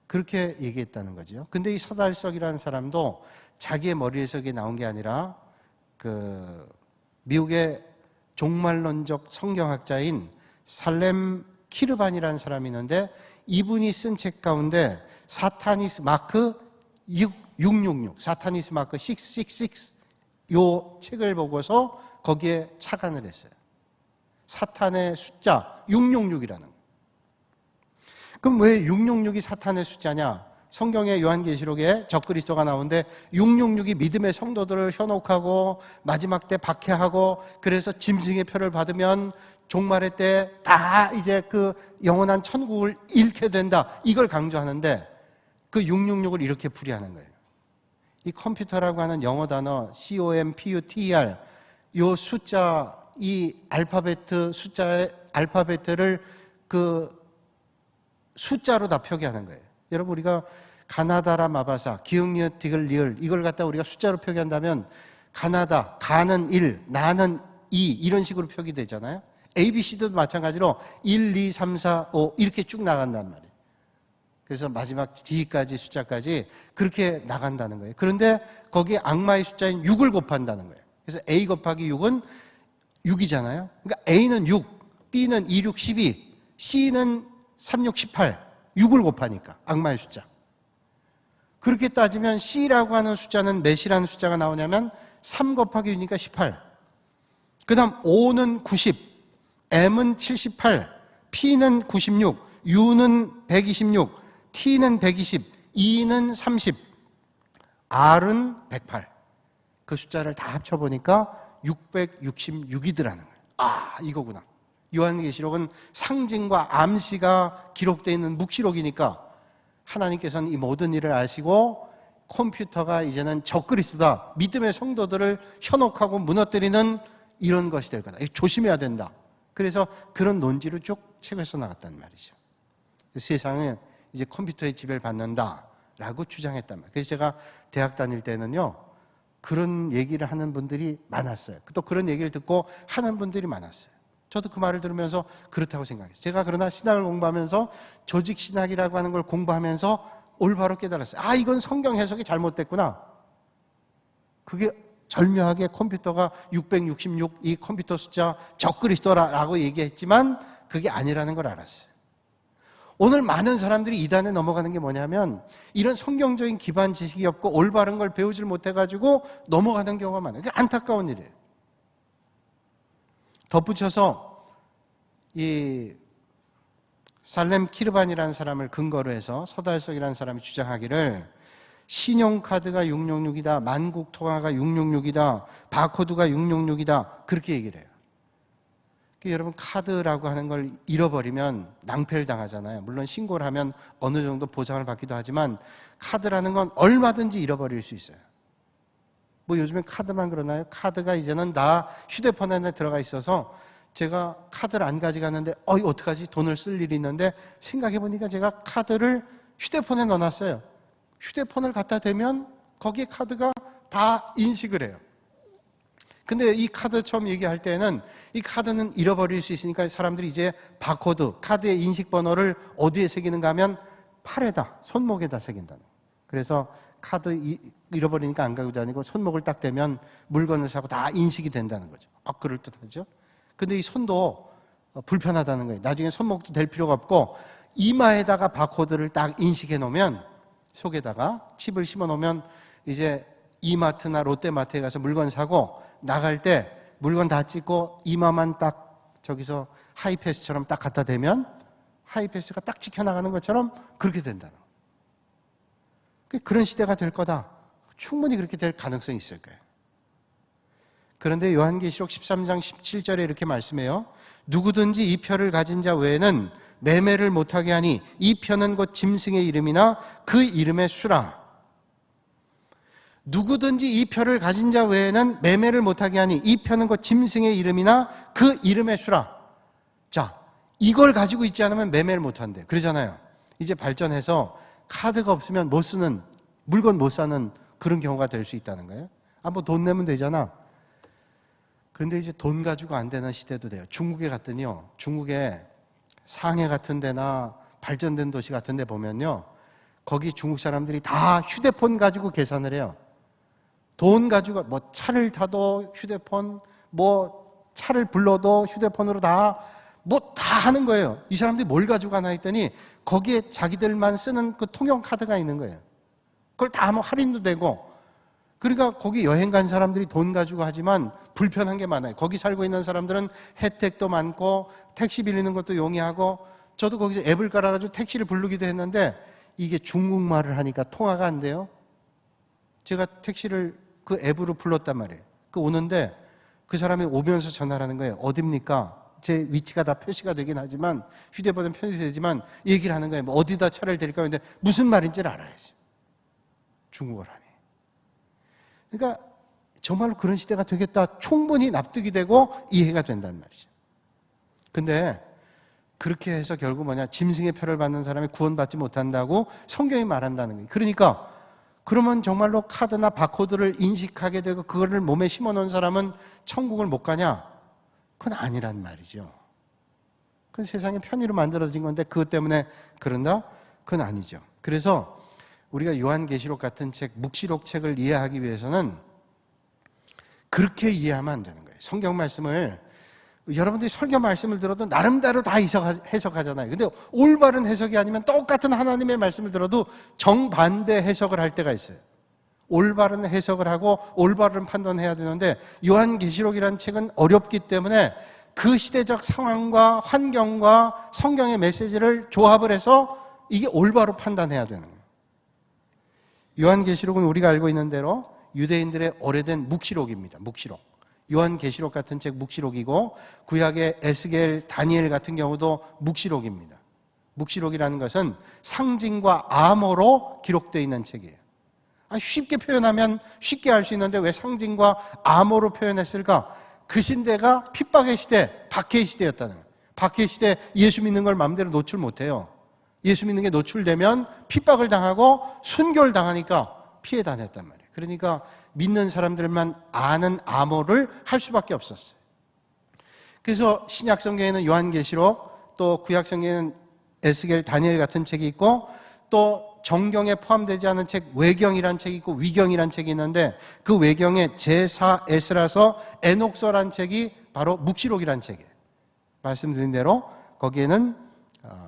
그렇게 얘기했다는 거죠. 근데 이 서달석이라는 사람도 자기의 머리에서 이게 나온 게 아니라 미국의 종말론적 성경학자인 살렘 키르반이라는 사람이 있는데 이분이 쓴 책 가운데 사타니스 마크 666, 사타니스 마크 666 요 책을 보고서 거기에 착안을 했어요. 사탄의 숫자 666이라는 거. 그럼 왜 666이 사탄의 숫자냐? 성경의 요한계시록에 적그리스도가 나오는데 666이 믿음의 성도들을 현혹하고 마지막 때 박해하고 그래서 짐승의 표를 받으면 종말의 때 다 이제 그 영원한 천국을 잃게 된다. 이걸 강조하는데 그 666을 이렇게 풀이하는 거예요. 이 컴퓨터라고 하는 영어 단어 COMPUTER 요 숫자 이 숫자의 알파벳을 그 숫자로 다 표기하는 거예요. 여러분 우리가 가나다라 마바사, 기흥리을 디글 리을 이걸 갖다 우리가 숫자로 표기한다면 가나다, 가는 1, 나는 2 이런 식으로 표기되잖아요. ABC도 마찬가지로 1, 2, 3, 4, 5 이렇게 쭉 나간단 말이에요. 그래서 마지막 D까지 숫자까지 그렇게 나간다는 거예요. 그런데 거기에 악마의 숫자인 6을 곱한다는 거예요. 그래서 A 곱하기 6은 6이잖아요. 그러니까 A는 6, B는 2, 6, 12, C는 3, 6, 18 6을 곱하니까 악마의 숫자. 그렇게 따지면 C라고 하는 숫자는 몇이라는 숫자가 나오냐면 3 곱하기 6이니까 18. 그 다음 O는 90, M은 78, P는 96, U는 126, T는 120, E는 30, R은 108. 그 숫자를 다 합쳐보니까 666이더라는 거예요. 이거구나. 요한계시록은 상징과 암시가 기록되어 있는 묵시록이니까 하나님께서는 이 모든 일을 아시고 컴퓨터가 이제는 적그리스도다. 믿음의 성도들을 현혹하고 무너뜨리는 이런 것이 될 거다. 조심해야 된다. 그래서 그런 논지를 쭉 책을 써나갔단 말이죠. 세상은 이제 컴퓨터의 지배를 받는다라고 주장했단 말이에요. 그래서 제가 대학 다닐 때는요 그런 얘기를 하는 분들이 많았어요. 또 그런 얘기를 듣고 하는 분들이 많았어요. 저도 그 말을 들으면서 그렇다고 생각했어요. 제가 그러나 신학을 공부하면서 조직신학이라고 하는 걸 공부하면서 올바로 깨달았어요. 이건 성경 해석이 잘못됐구나. 그게 절묘하게 컴퓨터가 666 이 컴퓨터 숫자 적그리스도라고 얘기했지만 그게 아니라는 걸 알았어요. 오늘 많은 사람들이 이단에 넘어가는 게 뭐냐면 이런 성경적인 기반 지식이 없고 올바른 걸 배우질 못해가지고 넘어가는 경우가 많아요. 그게 안타까운 일이에요. 덧붙여서 이 살렘 키르반이라는 사람을 근거로 해서 서달석이라는 사람이 주장하기를 신용카드가 666이다, 만국통화가 666이다, 바코드가 666이다 그렇게 얘기를 해요. 여러분 카드라고 하는 걸 잃어버리면 낭패를 당하잖아요. 물론 신고를 하면 어느 정도 보상을 받기도 하지만 카드라는 건 얼마든지 잃어버릴 수 있어요. 뭐 요즘엔 카드만 그러나요? 카드가 이제는 다 휴대폰 안에 들어가 있어서 제가 카드를 안 가져갔는데 어떡하지? 돈을 쓸 일이 있는데 생각해보니까 제가 카드를 휴대폰에 넣어놨어요. 휴대폰을 갖다 대면 거기에 카드가 다 인식을 해요. 근데 이 카드 처음 얘기할 때는 이 카드는 잃어버릴 수 있으니까 사람들이 이제 바코드, 카드의 인식번호를 어디에 새기는가 하면 팔에다, 손목에다 새긴다는 거예요. 그래서 카드 잃어버리니까 안 가고 다니고 손목을 딱 대면 물건을 사고 다 인식이 된다는 거죠. 그럴듯하죠? 근데 이 손도 불편하다는 거예요. 나중에 손목도 댈 필요가 없고 이마에다가 바코드를 딱 인식해 놓으면 속에다가 칩을 심어 놓으면 이제 이마트나 롯데마트에 가서 물건 사고 나갈 때 물건 다 찍고 이마만 딱 저기서 하이패스처럼 딱 갖다 대면 하이패스가 딱 지켜나가는 것처럼 그렇게 된다는 거예요. 그런 시대가 될 거다. 충분히 그렇게 될 가능성이 있을 거예요. 그런데 요한계시록 13장 17절에 이렇게 말씀해요. 누구든지 이 표를 가진 자 외에는 매매를 못하게 하니 이 표는 곧 짐승의 이름이나 그 이름의 수라. 누구든지 이 표를 가진 자 외에는 매매를 못하게 하니 이 표는 곧 짐승의 이름이나 그 이름의 수라. 자, 이걸 가지고 있지 않으면 매매를 못한대. 그러잖아요. 이제 발전해서 카드가 없으면 못 쓰는, 물건 못 사는 그런 경우가 될 수 있다는 거예요. 뭐 돈 내면 되잖아. 근데 이제 돈 가지고 안 되는 시대도 돼요. 중국에 갔더니요, 중국에 상해 같은 데나 발전된 도시 같은 데 보면요, 거기 중국 사람들이 다 휴대폰 가지고 계산을 해요. 돈 가지고, 뭐 차를 타도 휴대폰, 뭐 차를 불러도 휴대폰으로 다 하는 거예요. 이 사람들이 뭘 가지고 가나 했더니 거기에 자기들만 쓰는 그 통용 카드가 있는 거예요. 그걸 다 하면 할인도 되고. 그러니까 거기 여행 간 사람들이 돈 가지고 하지만 불편한 게 많아요. 거기 살고 있는 사람들은 혜택도 많고 택시 빌리는 것도 용이하고, 저도 거기서 앱을 깔아가지고 택시를 부르기도 했는데 이게 중국말을 하니까 통화가 안 돼요. 제가 택시를 그 앱으로 불렀단 말이에요. 그 오는데 그 사람이 오면서 전화를 하는 거예요. 어딥니까? 제 위치가 다 표시가 되긴 하지만, 휴대폰은 표시되지만 얘기를 하는 거예요. 뭐 어디다 차를 데릴까 하는데 무슨 말인지를 알아야지. 중국어를 하니. 그러니까 정말로 그런 시대가 되겠다, 충분히 납득이 되고 이해가 된다는 말이죠. 근데 그렇게 해서 결국 뭐냐, 짐승의 표를 받는 사람이 구원받지 못한다고 성경이 말한다는 거예요. 그러니까 그러면 정말로 카드나 바코드를 인식하게 되고 그거를 몸에 심어놓은 사람은 천국을 못 가냐? 그건 아니란 말이죠. 그건 세상의 편의로 만들어진 건데 그것 때문에 그런다? 그건 아니죠. 그래서 우리가 요한계시록 같은 책, 묵시록 책을 이해하기 위해서는 그렇게 이해하면 안 되는 거예요. 성경 말씀을, 여러분들이 설교 말씀을 들어도 나름대로 다 해석하잖아요. 근데 올바른 해석이 아니면 똑같은 하나님의 말씀을 들어도 정반대 해석을 할 때가 있어요. 올바른 해석을 하고 올바른 판단해야 되는데, 요한계시록이라는 책은 어렵기 때문에 그 시대적 상황과 환경과 성경의 메시지를 조합을 해서 이게 올바로 판단해야 되는 거예요. 요한계시록은 우리가 알고 있는 대로 유대인들의 오래된 묵시록입니다. 묵시록. 요한계시록 같은 책 묵시록이고, 구약의 에스겔, 다니엘 같은 경우도 묵시록입니다. 묵시록이라는 것은 상징과 암호로 기록되어 있는 책이에요. 쉽게 표현하면 쉽게 알 수 있는데 왜 상징과 암호로 표현했을까? 그 시대가 핍박의 시대, 박해의 시대였다는 거예요. 박해의 시대, 예수 믿는 걸 마음대로 노출 못해요. 예수 믿는 게 노출되면 핍박을 당하고 순교를 당하니까 피해 다녔단 말이에요. 그러니까 믿는 사람들만 아는 암호를 할 수밖에 없었어요. 그래서 신약 성경에는 요한계시록, 또 구약 성경에는 에스겔, 다니엘 같은 책이 있고, 또 정경에 포함되지 않은 책 외경이란 책이 있고 위경이란 책이 있는데, 그 외경에 제사, 에스라서, 에녹서란 책이 바로 묵시록이란 책이에요. 말씀드린 대로 거기에는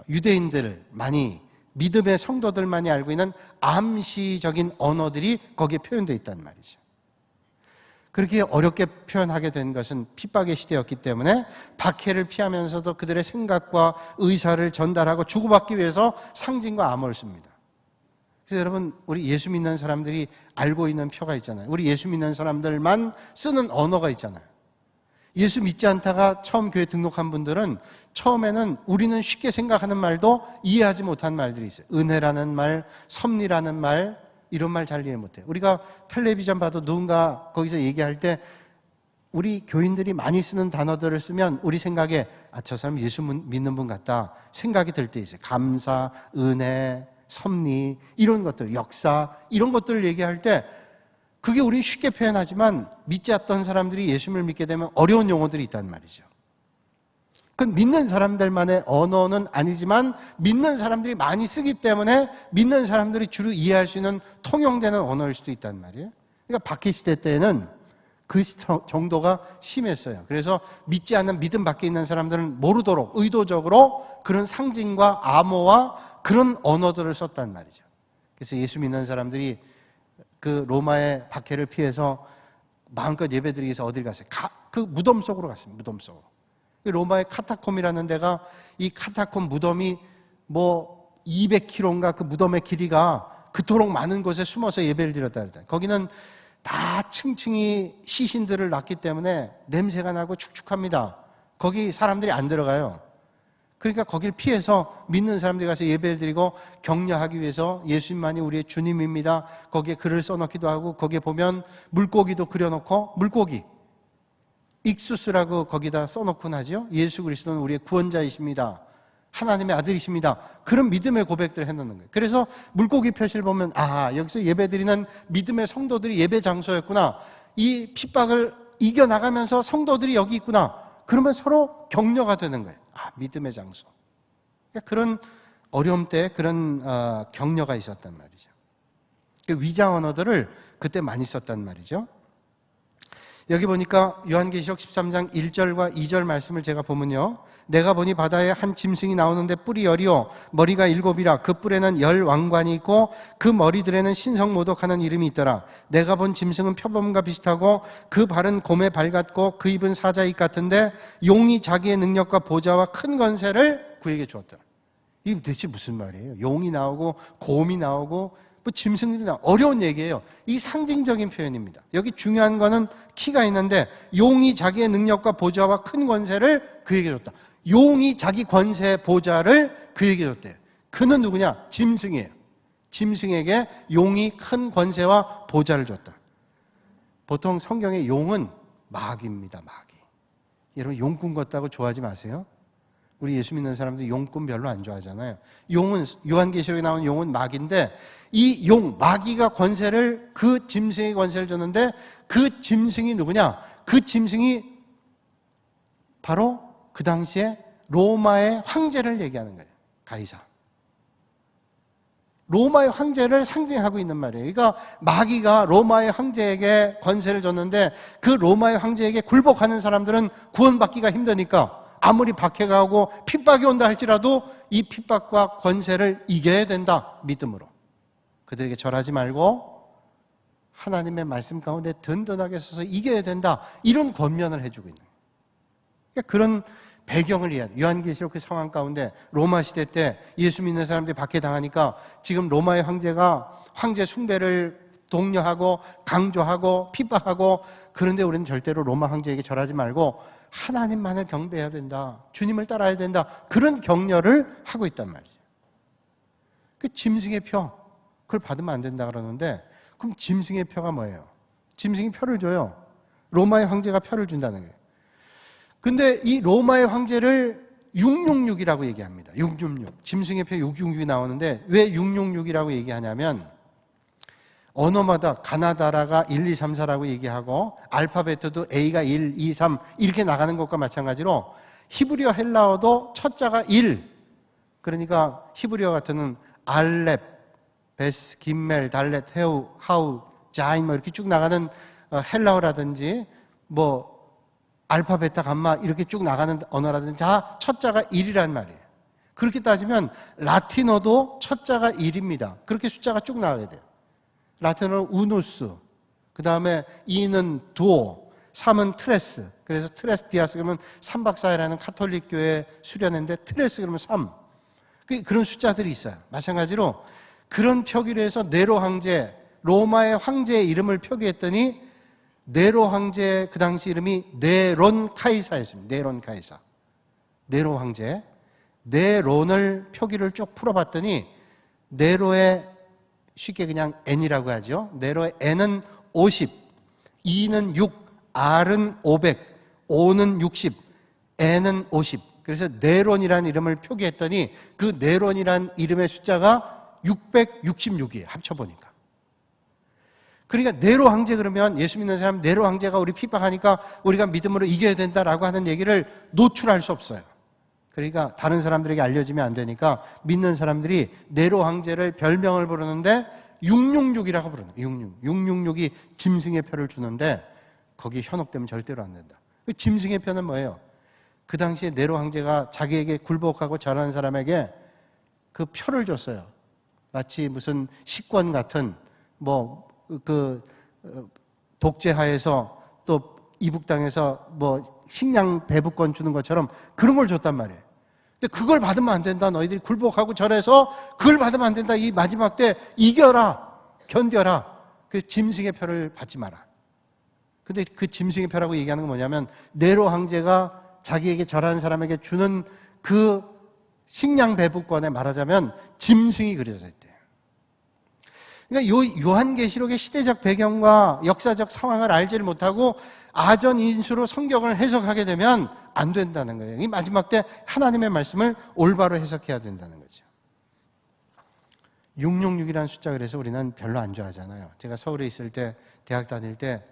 유대인들 많이, 믿음의 성도들만이 알고 있는 암시적인 언어들이 거기에 표현되어 있단 말이죠. 그렇게 어렵게 표현하게 된 것은 핍박의 시대였기 때문에 박해를 피하면서도 그들의 생각과 의사를 전달하고 주고받기 위해서 상징과 암호를 씁니다. 그래서 여러분, 우리 예수 믿는 사람들이 알고 있는 표가 있잖아요. 우리 예수 믿는 사람들만 쓰는 언어가 있잖아요. 예수 믿지 않다가 처음 교회 등록한 분들은 처음에는 우리는 쉽게 생각하는 말도 이해하지 못한 말들이 있어요. 은혜라는 말, 섭리라는 말, 이런 말 잘 이해 못해요. 우리가 텔레비전 봐도 누군가 거기서 얘기할 때 우리 교인들이 많이 쓰는 단어들을 쓰면 우리 생각에 저 사람 예수 믿는 분 같다 생각이 들 때 있어요. 감사, 은혜, 섭리, 이런 것들, 역사, 이런 것들을 얘기할 때 그게 우리 쉽게 표현하지만 믿지 않던 사람들이 예수님을 믿게 되면 어려운 용어들이 있단 말이죠. 그건 믿는 사람들만의 언어는 아니지만 믿는 사람들이 많이 쓰기 때문에 믿는 사람들이 주로 이해할 수 있는 통용되는 언어일 수도 있단 말이에요. 그러니까 박해 시대 때는 그 정도가 심했어요. 그래서 믿지 않는 믿음 밖에 있는 사람들은 모르도록 의도적으로 그런 상징과 암호와 그런 언어들을 썼단 말이죠. 그래서 예수 믿는 사람들이 그 로마의 박해를 피해서 마음껏 예배드리기 위해서 어딜 갔어요? 그 무덤 속으로 갔습니다. 무덤 속으로. 로마의 카타콤이라는 데가, 이 카타콤 무덤이 뭐 200km인가 그 무덤의 길이가 그토록 많은 곳에 숨어서 예배를 드렸다 그러잖아요. 거기는 다 층층이 시신들을 낳기 때문에 냄새가 나고 축축합니다. 거기 사람들이 안 들어가요. 그러니까 거길 피해서 믿는 사람들이 가서 예배를 드리고 격려하기 위해서 예수님만이 우리의 주님입니다. 거기에 글을 써놓기도 하고, 거기에 보면 물고기도 그려놓고, 물고기 익수스라고 거기다 써놓곤 하죠. 예수 그리스도는 우리의 구원자이십니다. 하나님의 아들이십니다. 그런 믿음의 고백들을 해놓는 거예요. 그래서 물고기 표시를 보면 여기서 예배드리는 믿음의 성도들이 예배 장소였구나. 이 핍박을 이겨나가면서 성도들이 여기 있구나. 그러면 서로 격려가 되는 거예요. 믿음의 장소. 그러니까 그런 어려움 때 그런 격려가 있었단 말이죠. 위장 언어들을 그때 많이 썼단 말이죠. 여기 보니까 요한계시록 13장 1절과 2절 말씀을 제가 보면요, 내가 보니 바다에 한 짐승이 나오는데 뿔이 10이요 머리가 7이라 그 뿔에는 10 왕관이 있고 그 머리들에는 신성모독하는 이름이 있더라. 내가 본 짐승은 표범과 비슷하고 그 발은 곰의 발 같고 그 입은 사자의 입 같은데 용이 자기의 능력과 보좌와 큰 권세를 그에게 주었더라. 이게 도대체 무슨 말이에요? 용이 나오고 곰이 나오고 뭐 짐승들이 나오고, 어려운 얘기예요. 이 상징적인 표현입니다. 여기 중요한 거는 키가 있는데 용이 자기의 능력과 보좌와 큰 권세를 그에게 줬다. 용이 자기 권세 보좌를 그에게 줬대요. 그는 누구냐? 짐승이에요. 짐승에게 용이 큰 권세와 보좌를 줬다. 보통 성경의 용은 마귀입니다. 마귀. 여러분 용꾼 같다고 좋아하지 마세요. 우리 예수 믿는 사람들 용꾼 별로 안 좋아하잖아요. 용은, 요한계시록에 나오는 용은 마귀인데, 이 용, 마귀가 권세를, 그 짐승의 권세를 줬는데 그 짐승이 누구냐? 그 짐승이 바로 그 당시에 로마의 황제를 얘기하는 거예요. 가이사. 로마의 황제를 상징하고 있는 말이에요. 그러니까 마귀가 로마의 황제에게 권세를 줬는데 그 로마의 황제에게 굴복하는 사람들은 구원받기가 힘드니까 아무리 박해가 오고 핍박이 온다 할지라도 이 핍박과 권세를 이겨야 된다. 믿음으로. 그들에게 절하지 말고 하나님의 말씀 가운데 든든하게 서서 이겨야 된다. 이런 권면을 해주고 있는 거예요. 그러니까 그런 배경을 이해해야 돼요. 요한계시록 그 상황 가운데 로마 시대 때 예수 믿는 사람들이 박해당하니까 지금 로마의 황제가 황제 숭배를 독려하고 강조하고 핍박하고, 그런데 우리는 절대로 로마 황제에게 절하지 말고 하나님만을 경배해야 된다. 주님을 따라야 된다. 그런 격려를 하고 있단 말이죠. 그 짐승의 표, 그걸 받으면 안 된다 그러는데, 그럼 짐승의 표가 뭐예요? 짐승이 표를 줘요. 로마의 황제가 표를 준다는 거예요. 근데 이 로마의 황제를 666이라고 얘기합니다. 666. 짐승의 표 666이 나오는데 왜 666이라고 얘기하냐면, 언어마다 가나다라가 1, 2, 3, 4라고 얘기하고 알파벳도 A가 1, 2, 3 이렇게 나가는 것과 마찬가지로 히브리어 헬라어도 첫 자가 1. 그러니까 히브리어 같은 알렙, 베스, 김멜, 달렛, 헤우, 하우, 자인 뭐 이렇게 쭉 나가는 헬라어라든지 뭐 알파베타, 감마 이렇게 쭉 나가는 언어라든지 다 첫 자가 1이란 말이에요. 그렇게 따지면 라틴어도 첫 자가 1입니다. 그렇게 숫자가 쭉 나가게 돼요. 라틴어는 우누스, 그 다음에 2는 두오, 3은 트레스. 그래서 트레스 디아스 그러면 3박 4일하는 카톨릭 교회 수련회인데 트레스 그러면 3. 그런 숫자들이 있어요. 마찬가지로 그런 표기를 해서 네로 황제, 로마의 황제의 이름을 표기했더니 네로 황제 그 당시 이름이 네론 카이사였습니다. 네론 카이사. 네로 황제. 네론을 표기를 쭉 풀어봤더니 네로의 쉽게 그냥 N이라고 하죠. 네로의 N은 50, E는 6, R은 500, O는 60, N은 50. 그래서 네론이라는 이름을 표기했더니 그 네론이라는 이름의 숫자가 666이에요. 합쳐보니까. 그러니까 네로 황제 그러면 예수 믿는 사람 네로 황제가 우리 핍박하니까 우리가 믿음으로 이겨야 된다라고 하는 얘기를 노출할 수 없어요. 그러니까 다른 사람들에게 알려지면 안 되니까 믿는 사람들이 네로 황제를 별명을 부르는데 666이라고 부르는 거예요. 666이 짐승의 표를 주는데 거기에 현혹되면 절대로 안 된다. 짐승의 표는 뭐예요? 그 당시에 네로 황제가 자기에게 굴복하고 절하는 사람에게 그 표를 줬어요. 마치 무슨 식권 같은 독재하에서 또 이북 땅에서 식량 배부권 주는 것처럼 그런 걸 줬단 말이에요. 근데 그걸 받으면 안 된다. 너희들이 굴복하고 절해서 그걸 받으면 안 된다. 이 마지막 때 이겨라. 견뎌라. 그 짐승의 표를 받지 마라. 근데 그 짐승의 표라고 얘기하는 건 뭐냐면 네로 황제가 자기에게 절하는 사람에게 주는 그 식량 배부권에 말하자면 짐승이 그려져 있대요. 그러니까 요한계시록의 시대적 배경과 역사적 상황을 알지를 못하고 아전인수로 성경을 해석하게 되면 안 된다는 거예요. 이 마지막 때 하나님의 말씀을 올바로 해석해야 된다는 거죠. 666이라는 숫자, 그래서 우리는 별로 안 좋아하잖아요. 제가 서울에 있을 때, 대학 다닐 때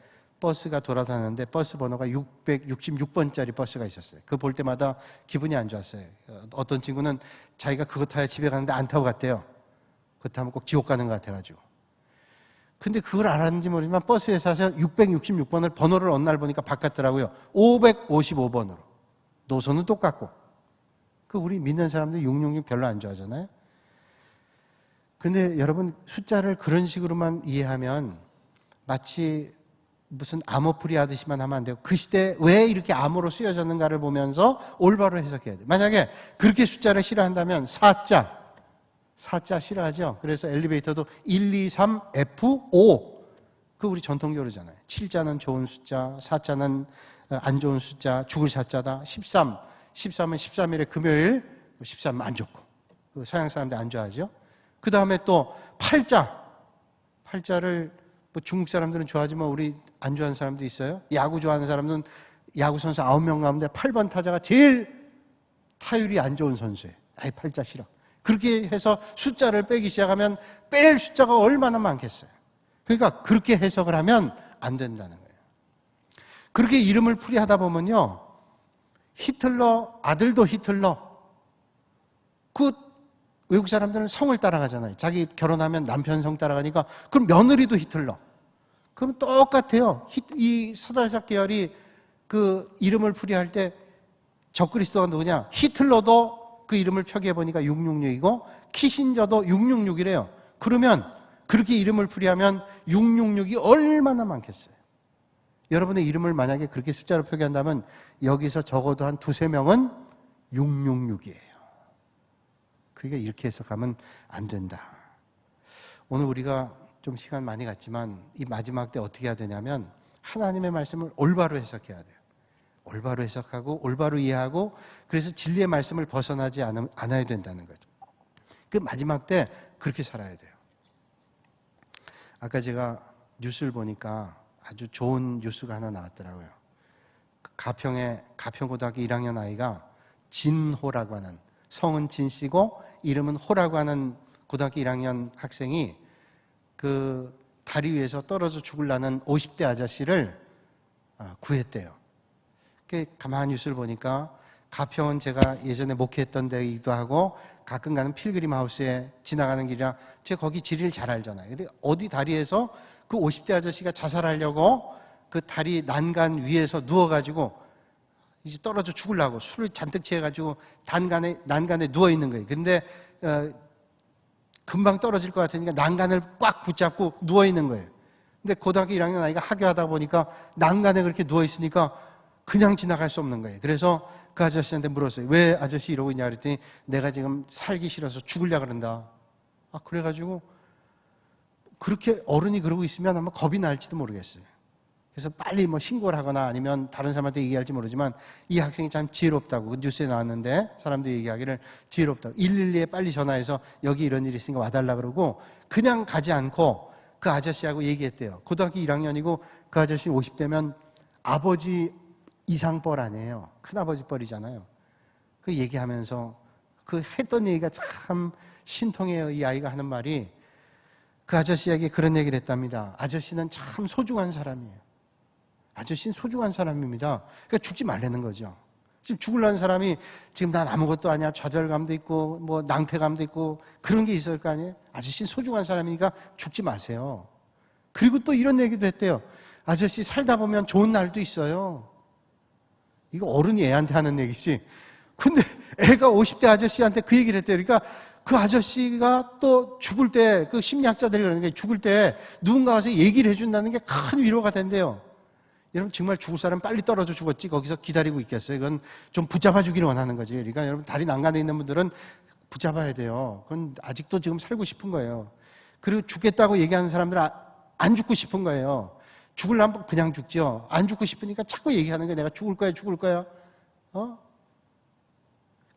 버스가 돌아다녔는데 버스 번호가 666번짜리 버스가 있었어요. 그거 볼 때마다 기분이 안 좋았어요. 어떤 친구는 자기가 그거 타야 집에 가는데 안 타고 갔대요. 그거 타면 꼭 지옥 가는 것 같아가지고. 근데 그걸 알았는지 모르지만 버스 회사에서 666번을 번호를 어느 날 보니까 바꿨더라고요. 555번으로. 노선은 똑같고. 그 우리 믿는 사람들 666 별로 안 좋아하잖아요. 근데 여러분, 숫자를 그런 식으로만 이해하면 마치 무슨 암호풀이 하듯이만 하면 안 돼요. 그 시대에 왜 이렇게 암호로 쓰여졌는가를 보면서 올바로 해석해야 돼요. 만약에 그렇게 숫자를 싫어한다면 사자 싫어하죠. 그래서 엘리베이터도 1, 2, 3, F, 5. 그 우리 전통적으로잖아요. 7자는 좋은 숫자, 4자는 안 좋은 숫자, 죽을 사자다. 13은 13일의 금요일, 13은 안 좋고. 서양 사람들 안 좋아하죠. 그 다음에 또 8자를 뭐 중국 사람들은 좋아하지만 우리 안 좋아하는 사람도 있어요. 야구 좋아하는 사람들은 야구 선수 9명 가운데 8번 타자가 제일 타율이 안 좋은 선수예요. 아이, 8자 싫어. 그렇게 해서 숫자를 빼기 시작하면 뺄 숫자가 얼마나 많겠어요. 그러니까 그렇게 해석을 하면 안 된다는 거예요. 그렇게 이름을 풀이하다 보면요, 히틀러 아들도 히틀러. 그 외국 사람들은 성을 따라가잖아요. 자기 결혼하면 남편 성 따라가니까 그럼 며느리도 히틀러. 그럼 똑같아요. 이 서달작 계열이 그 이름을 풀이할 때 적그리스도가 누구냐? 히틀러도 그 이름을 표기해보니까 666이고 키신저도 666이래요. 그러면 그렇게 이름을 풀이하면 666이 얼마나 많겠어요. 여러분의 이름을 만약에 그렇게 숫자로 표기한다면 여기서 적어도 한 두세 명은 666이에요. 그러니까 이렇게 해석하면 안 된다. 오늘 우리가 좀 시간 많이 갔지만 이 마지막 때 어떻게 해야 되냐면 하나님의 말씀을 올바로 해석해야 돼요. 올바로 해석하고 올바로 이해하고, 그래서 진리의 말씀을 벗어나지 않아야 된다는 거죠. 그 마지막 때 그렇게 살아야 돼요. 아까 제가 뉴스를 보니까 아주 좋은 뉴스가 하나 나왔더라고요. 가평고등학교 1학년 아이가 진호라고 하는, 성은 진씨고 이름은 호라고 하는 고등학교 1학년 학생이 그 다리 위에서 떨어져 죽으려는 50대 아저씨를 구했대요. 가만히 뉴스를 보니까 가평은 제가 예전에 목회했던 데이기도 하고 가끔 가는 필그림 하우스에 지나가는 길이라 제가 거기 지리를 잘 알잖아요. 근데 어디 다리에서 그 50대 아저씨가 자살하려고 그 다리 난간 위에서 누워가지고 이제 떨어져 죽으려고 술을 잔뜩 취해가지고 난간에 누워있는 거예요. 근데 금방 떨어질 것 같으니까 난간을 꽉 붙잡고 누워있는 거예요. 근데 고등학교 1학년 아이가 하교하다 보니까 난간에 그렇게 누워있으니까 그냥 지나갈 수 없는 거예요. 그래서 그 아저씨한테 물었어요. 왜 아저씨 이러고 있냐 그랬더니 내가 지금 살기 싫어서 죽으려고 그런다. 그래가지고 그렇게 어른이 그러고 있으면 아마 겁이 날지도 모르겠어요. 그래서 빨리 뭐 신고를 하거나 아니면 다른 사람한테 얘기할지 모르지만 이 학생이 참 지혜롭다고 뉴스에 나왔는데 사람들이 얘기하기를 지혜롭다고 112에 빨리 전화해서 여기 이런 일이 있으니까 와달라 그러고 그냥 가지 않고 그 아저씨하고 얘기했대요. 고등학교 1학년이고 그 아저씨 50대면 아버지 이상뻘 아니에요. 큰아버지 뻘이잖아요. 그 얘기하면서 그 했던 얘기가 참 신통해요. 이 아이가 하는 말이 그 아저씨에게 그런 얘기를 했답니다. 아저씨는 참 소중한 사람이에요. 아저씨는 소중한 사람입니다. 그러니까 죽지 말라는 거죠. 지금 죽으려는 사람이 지금 난 아무것도 아니야. 좌절감도 있고 뭐 낭패감도 있고 그런 게 있을 거 아니에요. 아저씨는 소중한 사람이니까 죽지 마세요. 그리고 또 이런 얘기도 했대요. 아저씨 살다 보면 좋은 날도 있어요. 이거 어른이 애한테 하는 얘기지. 근데 애가 50대 아저씨한테 그 얘기를 했대요. 그러니까 그 아저씨가 또 죽을 때, 그 심리학자들이 그러는 게 죽을 때 누군가 와서 얘기를 해준다는 게 큰 위로가 된대요. 여러분 정말 죽을 사람 빨리 떨어져 죽었지 거기서 기다리고 있겠어요. 그건 좀 붙잡아 주기를 원하는 거지. 그러니까 여러분 다리 난간에 있는 분들은 붙잡아야 돼요. 그건 아직도 지금 살고 싶은 거예요. 그리고 죽겠다고 얘기하는 사람들은 안 죽고 싶은 거예요. 죽으려면 그냥 죽죠. 안 죽고 싶으니까 자꾸 얘기하는 거예요. 내가 죽을 거야.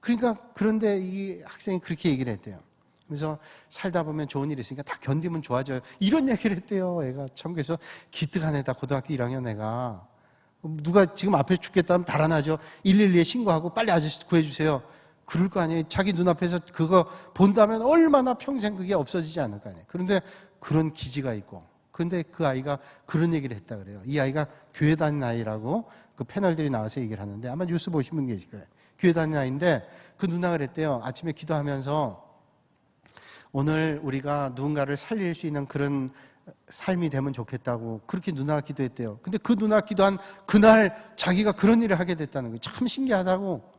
그러니까 그런데 이 학생이 그렇게 얘기를 했대요. 그래서 살다 보면 좋은 일이 있으니까 다 견디면 좋아져요. 이런 얘기를 했대요. 애가 참. 그래서 기특한 애다. 고등학교 1학년 애가. 누가 지금 앞에 죽겠다면 달아나죠. 112에 신고하고 빨리 아저씨 구해주세요. 그럴 거 아니에요. 자기 눈앞에서 그거 본다면 얼마나 평생 그게 없어지지 않을 거 아니에요. 그런데 그런 기지가 있고. 그런데 그 아이가 그런 얘기를 했다 그래요. 이 아이가 교회 다니는 아이라고 그 패널들이 나와서 얘기를 하는데 아마 뉴스 보신 분 계실 거예요. 교회 다니는 아이인데 그 누나가 그랬대요. 아침에 기도하면서 오늘 우리가 누군가를 살릴 수 있는 그런 삶이 되면 좋겠다고 그렇게 누나가 기도했대요. 근데 그 누나가 기도한 그날 자기가 그런 일을 하게 됐다는 거예요. 참 신기하다고.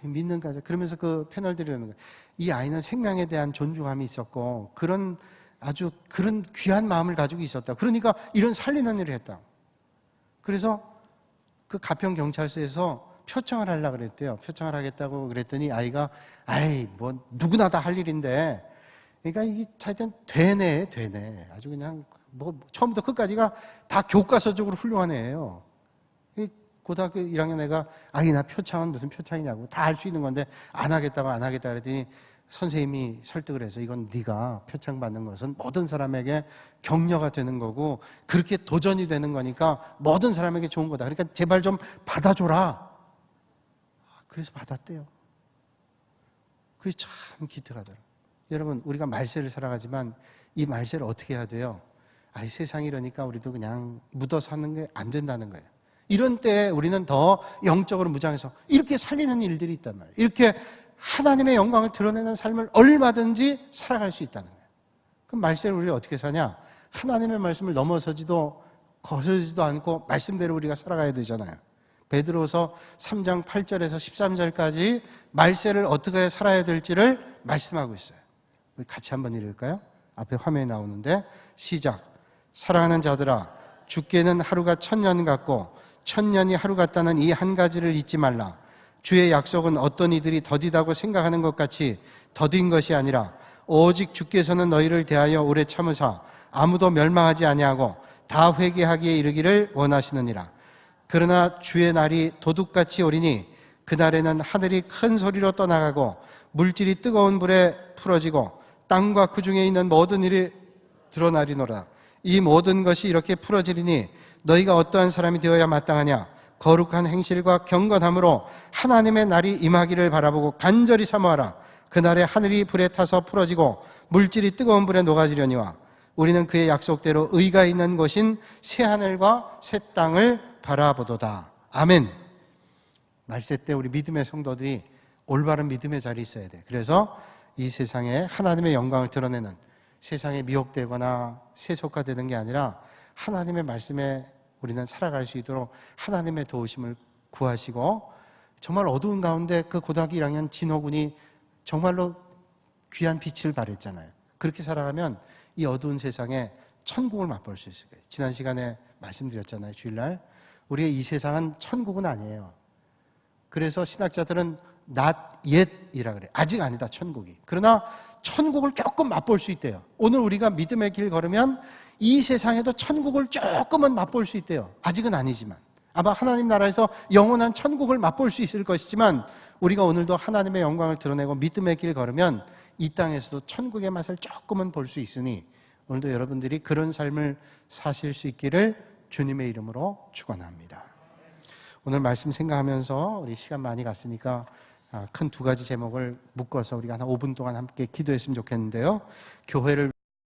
믿는가. 그러면서 그 패널들이 그러는 거예요. 이 아이는 생명에 대한 존중함이 있었고 그런 아주 그런 귀한 마음을 가지고 있었다. 그러니까 이런 살리는 일을 했다. 그래서 그 가평 경찰서에서 표창을 하려고 그랬대요. 표창을 하겠다고 그랬더니 아이가 뭐 누구나 다 할 일인데, 그러니까 이게 하여튼 되네. 아주 그냥 뭐 처음부터 끝까지가 다 교과서적으로 훌륭한 애예요. 고등학교 1학년 애가 나 표창은 무슨 표창이냐고 다 할 수 있는 건데 안 하겠다 그랬더니 선생님이 설득을 해서 이건 네가 표창 받는 것은 모든 사람에게 격려가 되는 거고 그렇게 도전이 되는 거니까 모든 사람에게 좋은 거다. 그러니까 제발 좀 받아줘라. 그래서 받았대요. 그게 참 기특하더라고요. 여러분, 우리가 말세를 살아가지만 이 말세를 어떻게 해야 돼요? 이 세상이 이러니까 우리도 그냥 묻어 사는 게 안 된다는 거예요. 이런 때에 우리는 더 영적으로 무장해서 이렇게 살리는 일들이 있단 말이에요. 이렇게 하나님의 영광을 드러내는 삶을 얼마든지 살아갈 수 있다는 거예요. 그럼 말세를 우리가 어떻게 사냐? 하나님의 말씀을 넘어서지도 거스르지도 않고 말씀대로 우리가 살아가야 되잖아요. 베드로서 3장 8절에서 13절까지 말세를 어떻게 살아야 될지를 말씀하고 있어요. 우리 같이 한번 읽을까요? 앞에 화면에 나오는데 시작. 사랑하는 자들아, 주께는 하루가 1000년 같고 1000년이 하루 같다는 이 한 가지를 잊지 말라. 주의 약속은 어떤 이들이 더디다고 생각하는 것 같이 더딘 것이 아니라 오직 주께서는 너희를 대하여 오래 참으사 아무도 멸망하지 아니하고 다 회개하기에 이르기를 원하시느니라. 그러나 주의 날이 도둑같이 오리니 그날에는 하늘이 큰 소리로 떠나가고 물질이 뜨거운 불에 풀어지고 땅과 그 중에 있는 모든 일이 드러나리노라. 이 모든 것이 이렇게 풀어지리니 너희가 어떠한 사람이 되어야 마땅하냐? 거룩한 행실과 경건함으로 하나님의 날이 임하기를 바라보고 간절히 사모하라. 그날에 하늘이 불에 타서 풀어지고 물질이 뜨거운 불에 녹아지려니와 우리는 그의 약속대로 의가 있는 곳인 새하늘과 새 땅을 바라보도다. 아멘. 말세 때 우리 믿음의 성도들이 올바른 믿음의 자리에 있어야 돼. 그래서 이 세상에 하나님의 영광을 드러내는, 세상에 미혹되거나 세속화되는 게 아니라 하나님의 말씀에 우리는 살아갈 수 있도록 하나님의 도우심을 구하시고, 정말 어두운 가운데 그 고등학교 1학년 진호군이 정말로 귀한 빛을 발했잖아요. 그렇게 살아가면 이 어두운 세상에 천국을 맛볼 수 있을 거예요. 지난 시간에 말씀드렸잖아요. 주일날. 우리의 이 세상은 천국은 아니에요. 그래서 신학자들은 not yet이라 그래요. 아직 아니다, 천국이. 그러나 천국을 조금 맛볼 수 있대요. 오늘 우리가 믿음의 길 걸으면 이 세상에도 천국을 조금은 맛볼 수 있대요. 아직은 아니지만. 아마 하나님 나라에서 영원한 천국을 맛볼 수 있을 것이지만 우리가 오늘도 하나님의 영광을 드러내고 믿음의 길 걸으면 이 땅에서도 천국의 맛을 조금은 볼 수 있으니 오늘도 여러분들이 그런 삶을 사실 수 있기를 주님의 이름으로 축원합니다. 오늘 말씀 생각하면서 우리 시간 많이 갔으니까 큰 두 가지 제목을 묶어서 우리가 한 5분 동안 함께 기도했으면 좋겠는데요. 교회를